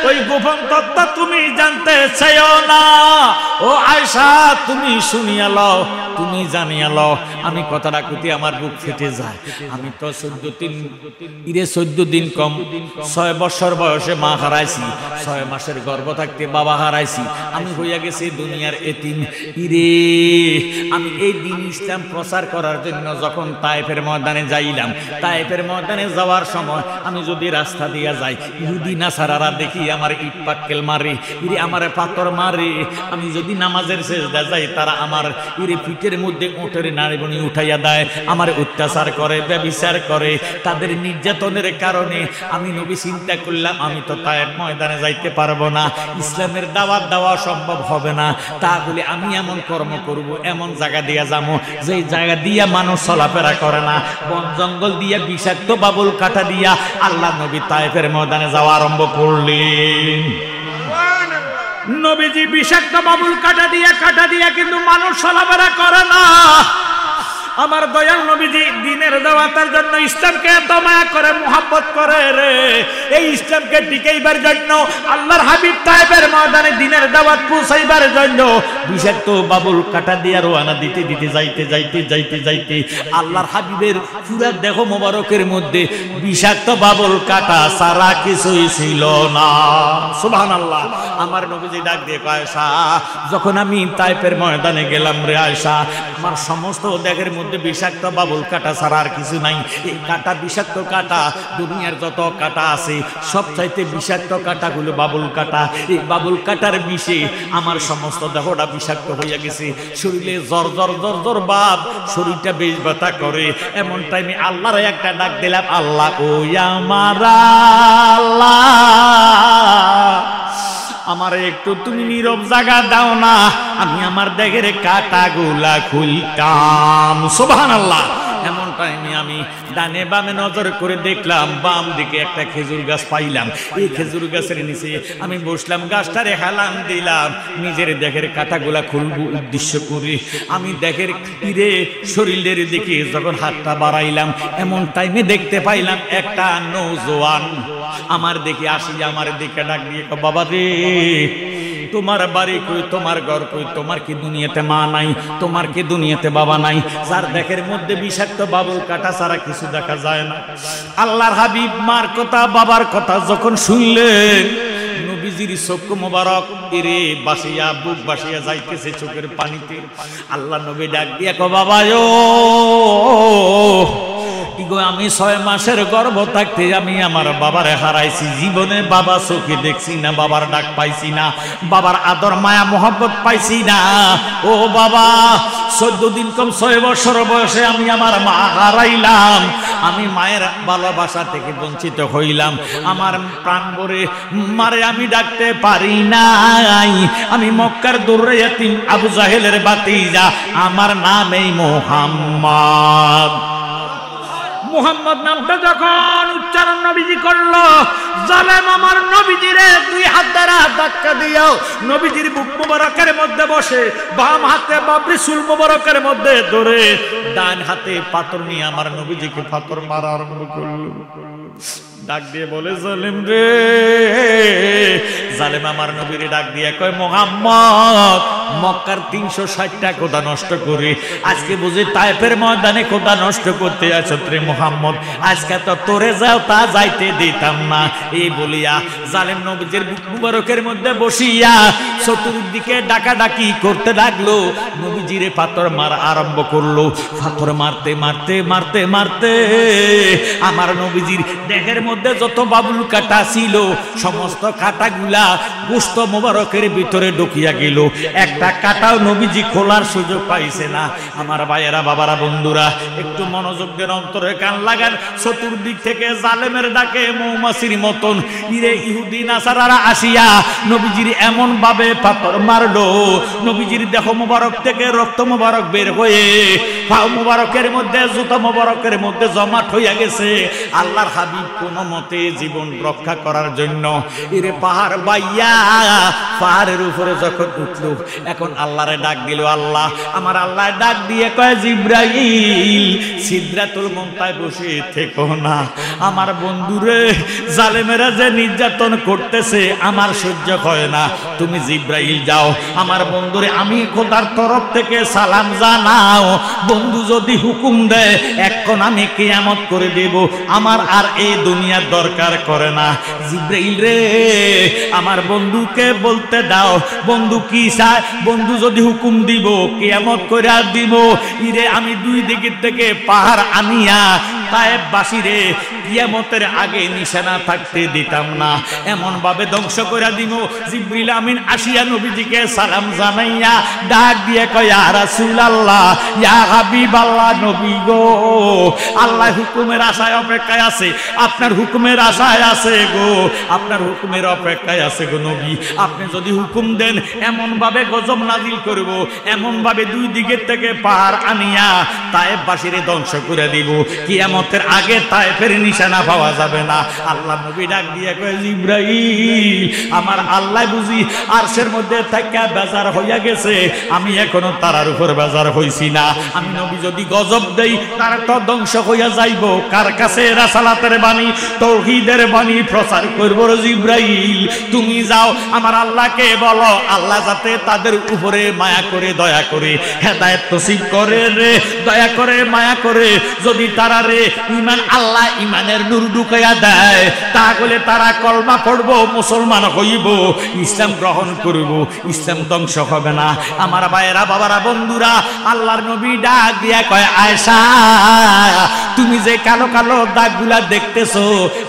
ওই গোপন তত্ত্ব তুমি জানতে চাইও না। ও আয়েশা তুমি শুনিয়া লও, তুমি জানিয়া লও। আমি কথাটা কইতে আমার বুক ফেটে যায়। আমি তো 14 দিন কম 6 বছর বয়সে মা হারাইছি, 6 মাসের গর্ভ থাকতে বাবা হারাইছি। আমি হইয়া গেছি দুনিয়ার এতিম। ইরে আমি এই দিন ইসলাম প্রচার করার জন্য যখন তায়েফের ময়দানে যাইলাম, তায়েফের ময়দানে যাওয়ার সময় আমি যদি রাস্তা দিয়া যাই, ইহুদি নাসারারা দেখি আমার ইট পাটকেল মারে, ইরে আমার পাথর মারে। আমি যদি নামাজের সেজদা যাই, তারা আমার ইরে পিঠের মধ্যে উটের নাড়িবনি উঠাইয়া দেয়, আমার অত্যাচার করে, ব্যভিচার করে। তাদের নির্যাতনের কারণে আমি নবী চিন্তা করলাম আমি তো তায়েফ ময়দানে যাইতে পারবো না, ইসলামের দাওয়াত দেওয়া সম্ভব হবে না। তাহলে আমি এমন কর্ম করব, এমন জায়গা দিয়া যাবো যে জায়গা দিয়া মানুষ চলাফেরা করে না, বন জঙ্গল দিয়া বিষাক্ত বাবুল কাটা দিয়া আল্লাহ নবী তায়েফের ময়দানে যাওয়া আরম্ভ করলেন। নবীজি বিষাক্ত বাবুল কাটা দিয়া কিন্তু মানুষ চলাফেরা করে না। আমার দয়াল নবীজি দিনের দাওয়াতের জন্য ইসলামকে এত মায়া করে, মুহাব্বত করে রে। এই ইসলামকে টিকাইবার জন্য আল্লাহর হাবিব তায়েফের ময়দানে দিনের দাওয়াত পৌঁছাইবার জন্য বিষাক্ত বাবুল কাটা দিয়া রওনা দিতে যাইতে আল্লাহর হাবিবের পুরা দেহ মোবারকের মধ্যে বিষাক্ত বাবুল কাটা সারা কিছুই ছিল না। সুবহানাল্লাহ। আমার নবীজি ডাক দিয়ে কয়, আয়েশা যখন আমি তায়েফের ময়দানে গেলাম রে আয়েশা, আমার সমস্ত দেহের মধ্যে বিষাক্ত বাবুল কাটা ছাড়া আর কিছু নাই। এই কাটা বিষাক্ত কাটা, দুনিয়ার যত কাটা আছে সবচাইতে বিষাক্ত কাটাগুলো বাবুল কাটা। এই বাবুল কাটার বিষে আমার সমস্ত দেহটা বিষাক্ত হইয়া গেছে। শরীরে জ্বর জ্বর জ্বর জ্বর ভাব, শরীরটা বেশ ব্যথা করে। এমন টাইমে আল্লাহর একটা ডাক দিলাম, আল্লাহ ও আমার আল্লাহ, আমার একটু তুমি নীরব জায়গা দাও না, আমি আমার দেহের কাটাগুলা খুলতাম। সুবহানাল্লাহ। এমন টাইমে আমি ডানে বামে নজর করে দেখলাম, বাম দিকে একটা খেজুর গাছ পাইলাম। এই খেজুর গাছের নিচে আমি বসলাম, গাছটারে হেলান দিলাম, নিজের দেহের কাটাগুলা খুলবো উদ্দেশ্য করে। আমি দেহের তীরে শরীরের দিকে যখন হাতটা বাড়াইলাম, এমন টাইমে দেখতে পাইলাম একটা নৌজওয়ান আমার দিকে আসিয়া আমার দিকে ডাক দিয়ে, বাবা রে তোমার বাড়ি কই, তোমার ঘর কই, তোমার কি দুনিয়াতে মা নাই, তোমার কি দুনিয়াতে বাবা নাই, যার দেহের মধ্যে বিষাক্ত বাবুল কাটা ছাড়া কিছু দেখা যায় না। আল্লাহর হাবিব মার কথা বাবার কথা যখন শুনলেন, নবীজির চক্ষু মোবারক এরে বাসিয়া বুক বাসিয়া যাইতেছে চোখের পানিতে। আল্লাহ নবী ডাক দিয়া কয়, বাবা ও আমি 6 মাসের গর্ভ থাকতে আমি আমার বাবারে হারাইছি। জীবনে বাবা চোখে দেখছি না, বাবার ডাক পাইছি না, বাবার আদর মায়া মোহব্বত পাইছি না। ও বাবা 14 দিন কম 6 বছর বয়সে আমি আমার মা হারাইলাম। আমি মায়ের ভালোবাসা থেকে বঞ্চিত হইলাম। আমার প্রাণ ভরে মারে আমি ডাকতে পারি নাই। আমি মক্কার দুর্রে ইয়াতিম আবু জাহেলের ভাতিজা, আমার নাম এই মুহাম্মদ। মুহাম্মদ নামটা যখন উচ্চারণ নবীজি করলো, জালেম আমার নবীজিরে 2 হাত দ্বারা ধাক্কা দিও নবীজির বুক মোবারকের মধ্যে বসে, বাম হাতে বাবরি চুল মোবারকের মধ্যে ধরে, ডান হাতে পাথর নিয়ে আমার নবীজিকে পাথর মারা আরম্ভ করলো। ডাক দিয়ে বলে, জালেম রে। জালেম আমার নবীরে ডাক দিয়ে কয়, মুহাম্মদ মক্কার 360টা খোদা নষ্ট করে আজকে বুঝি তায়েফের ময়দানে খোদা নষ্ট করতে আছো রে মুহাম্মদ, আজকে তো তোরে যাও তা যাইতে দিতাম না। এই বলিয়া জালেম নবীজির বুক মুবারকের মধ্যে বসিয়া চতুর্দিকে ডাকাডাকি করতে লাগলো। নবীজিরে পাথর মারা আরম্ভ করলো। পাথর মারতে মারতে মারতে মারতে আমার নবীজির দেহের মধ্যে যত বাবুল কাটা ছিল সমস্ত কাটাগুলা গোশত মোবারকের ভিতরে ঢুকিয়া গেল। এক একটা কাটাও নবীজি খোলার সুযোগ পাইছে না। আমার ভাইয়েরা, বাবারা, বন্ধুরা, একটু মনোযোগ দেন, অন্তরে কান লাগান। চতুর্দিক থেকে জালেমের ডাকে মৌমাছির মতন ইরে ইহুদি নাসারারা আসিয়া নবীজির এমন ভাবে পাথর মারলো, নবীজির দেহ মোবারক থেকে রক্ত মোবারক বের হয়ে পা মোবারকের মধ্যে, জুতা মোবারকের মধ্যে জমাট হইয়া গেছে। আল্লাহর হাবিব কোনো মতে জীবন রক্ষা করার জন্য ইরে পাহাড় বাইয়া পাহাড়ের উপরে যখন উঠল, এখন আল্লাহরে ডাক দিল। আল্লাহ, আমার আল্লাহ ডাক দিয়ে কয়, জিব্রাইল সিদরাতুল মুনতাহায় বসে থেকো না, আমার বন্ধুরে জালেমেরা যে নির্যাতন করতেছে আমার সহ্য হয় না, তুমি জিব্রাইল যাও আমার বন্ধুরে আমি খোদার তরফ থেকে সালাম জানাও। বন্ধু যদি হুকুম দেয় এখন আমি কিয়ামত করে দেব, আমার আর এই দুনিয়ার দরকার করে না। জিব্রাইল রে, আমার বন্ধুকে বলতে দাও, বন্ধু কি চায়, বন্ধু যদি হুকুম দিব কিয়ামত করে দিব। ইরে আমি দুই দিকের থেকে পাহাড় আনিয়া তায়েব বাসীরে কিয়ামতের আগে নিশানা থাকতে দিতাম না, এমন ভাবে ধ্বংস করে দিব। জিবরিল আমিন আসিয়া নবীজিকে সালাম জানাইয়া ডাক দিয়ে কয়, ইয়া রাসূলুল্লাহ, ইয়া হাবিবাল্লাহ, নবী গো, আল্লাহ হুকুমের আশায় অপেক্ষায় আছে, আপনার হুকুমের আশায় আছে গো, আপনার হুকুমের অপেক্ষায় আছে গো নবী। আপনি যদি হুকুম দেন এমন ভাবে গজব নাজিল করব, এমন ভাবে দুই দিকের থেকে পাহাড় আনিয়া তায়েব বাসীরে ধ্বংস করে দিব, কিয়ামতের আগে তায়েফের নিশানা পাওয়া যাবে না। আল্লাহ নবী ডাক দিয়ে কয়, জিবরাইল, আমার আল্লাহ বুঝি আরশের মধ্যে থেকে বেজার হইয়া গেছে, আমি এখনো তারার উপর বেজার হইছি না। আমি নবী যদি গজব দেই তারা তো ধ্বংস হইয়া যাইব। কার কাছে রাসালাতের বাণী, তাওহীদের বাণী প্রচার করব। জিবরাইল তুমি যাও, আমার আল্লাহকে বলো আল্লাহ যাতে তাদের উপরে মায়া করে, দয়া করে হেদায়েত নসিব করে রে, দয়া করে, মায়া করে। যদি তারা রে ঈমান, আল্লাহ ঈমানের নূর ঢুকাইয়া দেয়, তাহলে তারা কলমা পড়ব, মুসলমান হইব, ইসলাম গ্রহণ করব, ইসলাম ধ্বংস হবে না। আমার ভাইয়েরা, বাবারা, বন্ধুরা, আল্লাহর নবী ডাক দিয়া কয়, আয়েশা, তুমি যে কালো কালো দাগগুলা দেখতেছো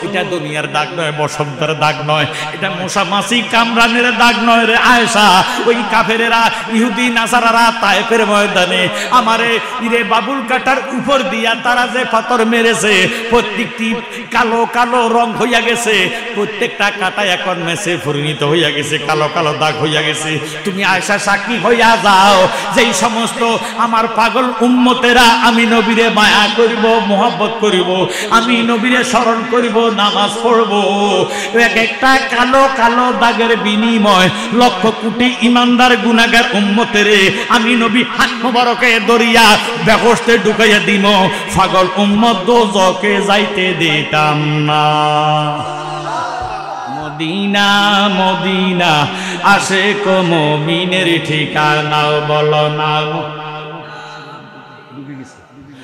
এটা দুনিয়ার দাগ নয়, বসন্তের দাগ নয়, এটা মশা মাছি কামরানের দাগ নয় রে আয়েশা। ওই কাফেরেরা, ইহুদি নাসারারা তায়েফের ময়দানে আমারে ইরে বাবুল কাটার উপর দিয়া তারা যে পাথর মেরেছে, প্রত্যেকটি কালো কালো রং হইয়া গেছে, প্রত্যেকটা কাটা এখন মেসে পরিণত হইয়া গেছে, কালো কালো দাগ হইয়া গেছে। তুমি আয়েশা সাক্ষী হইয়া যাও, যেই সমস্ত আমার পাগল উম্মতেরা আমি নবীরে মায়া করিব, মোহাব্বত করিব, আমি নবীরে স্মরণ করিব, নামাজ পড়ব, এক একটা কালো কালো দাগের বিনিময় লক্ষ কোটি ইমানদার গুনাহগার উম্মতেরে আমি নবী হাত মোবারকে দরিয়া বেহেশতে ঢুকাইয়া দিব, পাগল উম্মত দোজখে যাইতে দিতাম না। মদিনা মদিনা আশিক মুমিনের ঠিকানা, বলো না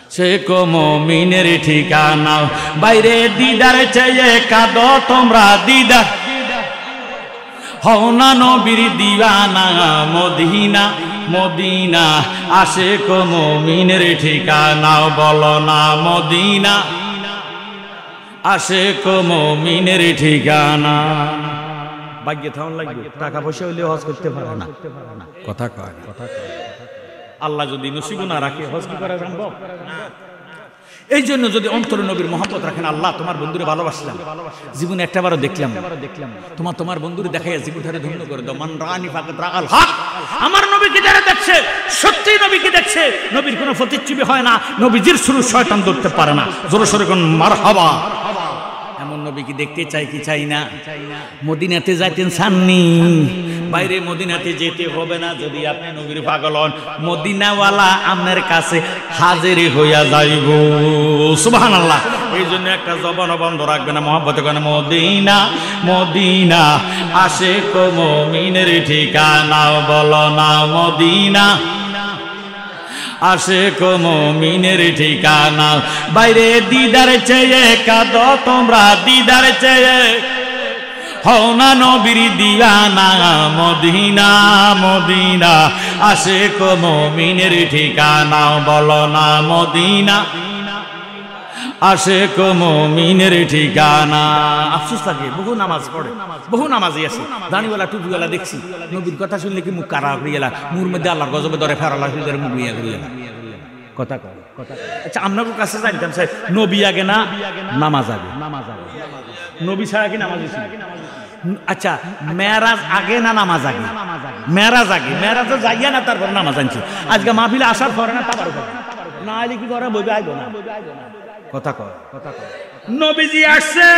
আশিক মুমিনের ঠিকানা। বাইরে দিদার চেয়ে কাঁদো তোমরা, দিদার হও না নবীর দিওয়ানা। মদিনা মদিনা আশিক মুমিনের ঠিকানা, বলো না মদিনা আশিক মুমিনের ঠিকানা। ভাগ্যে থাউন লাগবে, টাকা পয়সা হইলে হজ করতে পারে না, কথা কয়। আল্লাহ যদি নসিব না রাখে হজ কি করা সম্ভব? এই জন্য যদি অন্তরে নবীর মহব্বত রাখেন, আল্লাহ তোমার বন্ধুরে ভালোবাসলাম, জীবনে একটাবারও দেখলাম, তোমার বন্ধুরে দেখাইয়া জীবনটারে ধন্য করে দাও। মান রানি ফাকাত রাআল হক, আমার নবীকে যারা দেখছে সত্যি নবীকে দেখছে, নবীর কোনো প্রতিচ্ছবি হয় না, নবীজির শুরু শয়তান ধরতে পারে না। জোরে সোরে কোন মারহাবা। এমন নবীকে দেখতে চাই কি চাই না? মদিনাতে যাইতেন চাননি, বাইরে মদিনাতে যেতে হবে না। যদি আপনি নবীর পাগল হন, মদিনাওয়ালা আপনার কাছে হাজির হইয়া যাইব। সুবহানাল্লাহ। এই জন্য একটা জবান বন্ধ রাখবে না, মহব্বতে কেন মদিনা মদিনা আশিক মুমিনের ঠিকানা, বলো না মদিনা আশিক মুমিনের ঠিকানা। বাইরে দিদার চেয়ে কাঁদো তোমরা, দিদার চেয়ে হও না নবীর দিওয়ানা। মদিনা মদিনা আশিক মুমিনের ঠিকানা, বলো না মদিনা আশেক মুমিনের ঠিকানা। আফসোস লাগে, বহু নামাজ পড়ে, বহু নামাজি আছে, দাড়িওয়ালা টুপিওয়ালা দেখছি, নবীর কথা শুনলে কি মুখ কারা হয়ে গেলা, মুর মধ্যে আল্লাহর গজবে ধরে ফেরালা করে মুখ নিয়ে ঘুরিয়ে গেলা। কথা কয়, আচ্ছা আপনার কাছে জানতাম স্যার, নবী আগে না নামাজ আগে? নবী ছাড়া কি নামাজ ছিল? আচ্ছা মেরাজ আগে না নামাজ আগে? মেরাজ আগে। মেরাজে যাইয়া না তারপর নামাজ আনছি। আজকে মাহফিলে আসার পরে না তারপর না আইলে কি করে বইবে আইব না? কথা কয়। নবীজি আসছে,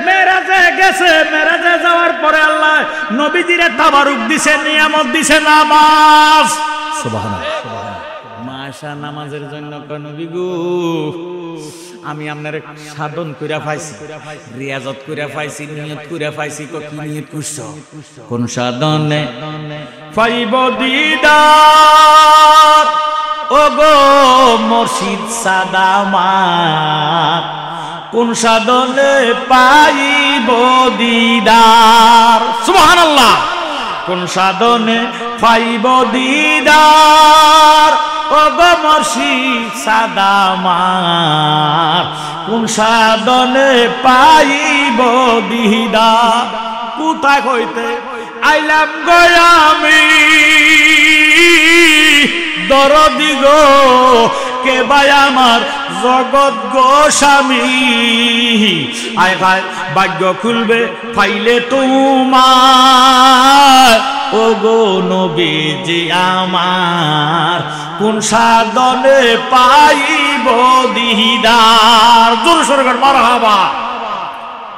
মেরাজে গেছে, মেরাজে যাওয়ার পরে আল্লাহ নবীজিরে তাবারুক দিছে, নিয়ামত দিছে নামাজ। সুবহানাল্লাহ। মাশা নামাজের জন্য নবী গো আমি আপনার সাধন কইরা পাইছি, রিয়াজত কইরা পাইছি, নিয়ত কইরা পাইছি। কি নিয়ত করছো? কোন সাধনে পাইব দিদার ও গো মুর্শিদ সাদামাত, কোন সাধনে পাইব দিদার। সুবহানাল্লাহ। কোন সাধনে পাইব দিদার ও গো মুর্শিদ সাদামাত, কোন সাধনে পাইব দিদার। কোথায় হইতে আইলাম গো আমি দরদি গো, কে ভাই আমার জগৎ গো স্বামী। আয় ভাই ভাগ্য খুলবে পাইলে তোমার ও গো নবীজি আমার, কোন সাধনে পাইব দিদার। জোর সরে কর মারহাবা।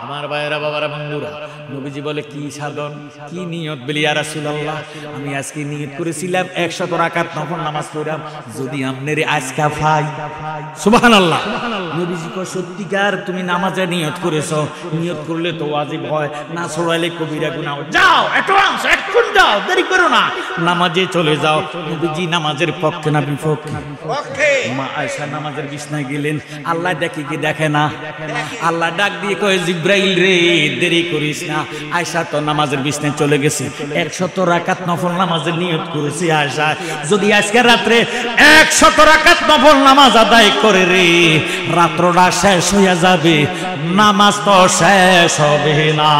আমার ভাইয়েরা বাবারা বন্ধুরা, নবীজি বলে কি সাধন কি নিয়ত বলি ইয়া রাসূলুল্লাহ, আমি আজকে নিয়ত করেছিলাম 100 রাকাত নফল নামাজ পড়াম, যদি আমনেরে আজকা পাই। সুবহানাল্লাহ। নবীজি কয় সত্যিকার তুমি নামাজে নিয়ত করেছো, নিয়ত করলে তো ওয়াজিব হয়, না ছড়াইলে কবিরা গুনাহ। যাও অ্যাডভান্স এখন যাও, দেরি করো না, নামাজে চলে যাও। নবীজি নামাজের পক্ষে না বিপক্ষে? পক্ষে। মা আয়েশা নামাজের বিছনায় গেলেন, আল্লাহ দেখে কি দেখে না? আল্লাহ ডাক দিয়ে কয় জিব্রাইল রে দেরি করিস না। আয়েশা তো নামাজের বিছনায় চলে গেছে, 100 রাকাত নফল নামাজের নিয়ত করেছে আয়েশা, যদি আজকে রাত্রে 100 রাকাত নফল নামাজ আদায় করে রে, রাত্রটা শেষ হইয়া যাবে, নামাজ তো শেষ হবে না।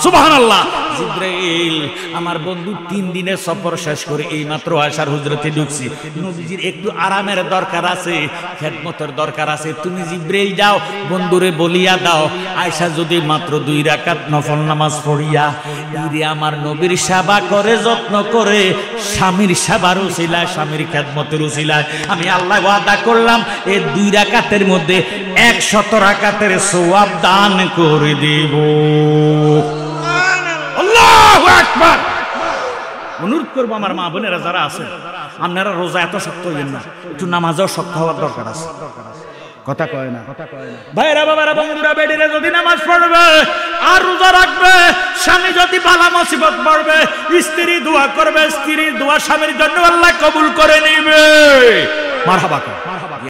সুবহানাল্লাহ। জিব্রাইল আমার বন্ধু 3 দিনের সফর শেষ করে এই মাত্র আয়েশার হুজরাতে ঢুকছি, নবীজির একটু আরামের দরকার আছে, খেদমতের দরকার আছে, তুমি জিব্রাইল যাও বন্ধুরে বলিয়া দাও আয়েশা যদি মাত্র 2 রাকাত নফল নামাজ পড়িয়া ইরে আমার নবীর সেবা করে, যত্ন করে, স্বামীর সেবার উসিলায়, স্বামীর খেদমতের উসিলায় আমি আল্লাহ ওয়াদা করলাম এই 2 রাকাতের মধ্যে 100 রাকাতের সওয়াব দান করে দেব। আল্লাহু আকবার। অনুরোধ করবো আমার মা বোনেরা যারা আছেন, আপনারা রোজা এত শক্ত হইবেন না, একটু নামাজও শক্ত হওয়ার দরকার আছে। কথা কয় না? ভাইরা বাবারা বন্ধুরা, বেডিরে যদি নামাজ পড়বে আর রোজা রাখবে, স্বামী যদি বালা মুসিবত পড়বে, স্ত্রী দোয়া করবে, স্ত্রীর দোয়া স্বামীর জন্য আল্লাহ কবুল করে নিবে। মারহাবা।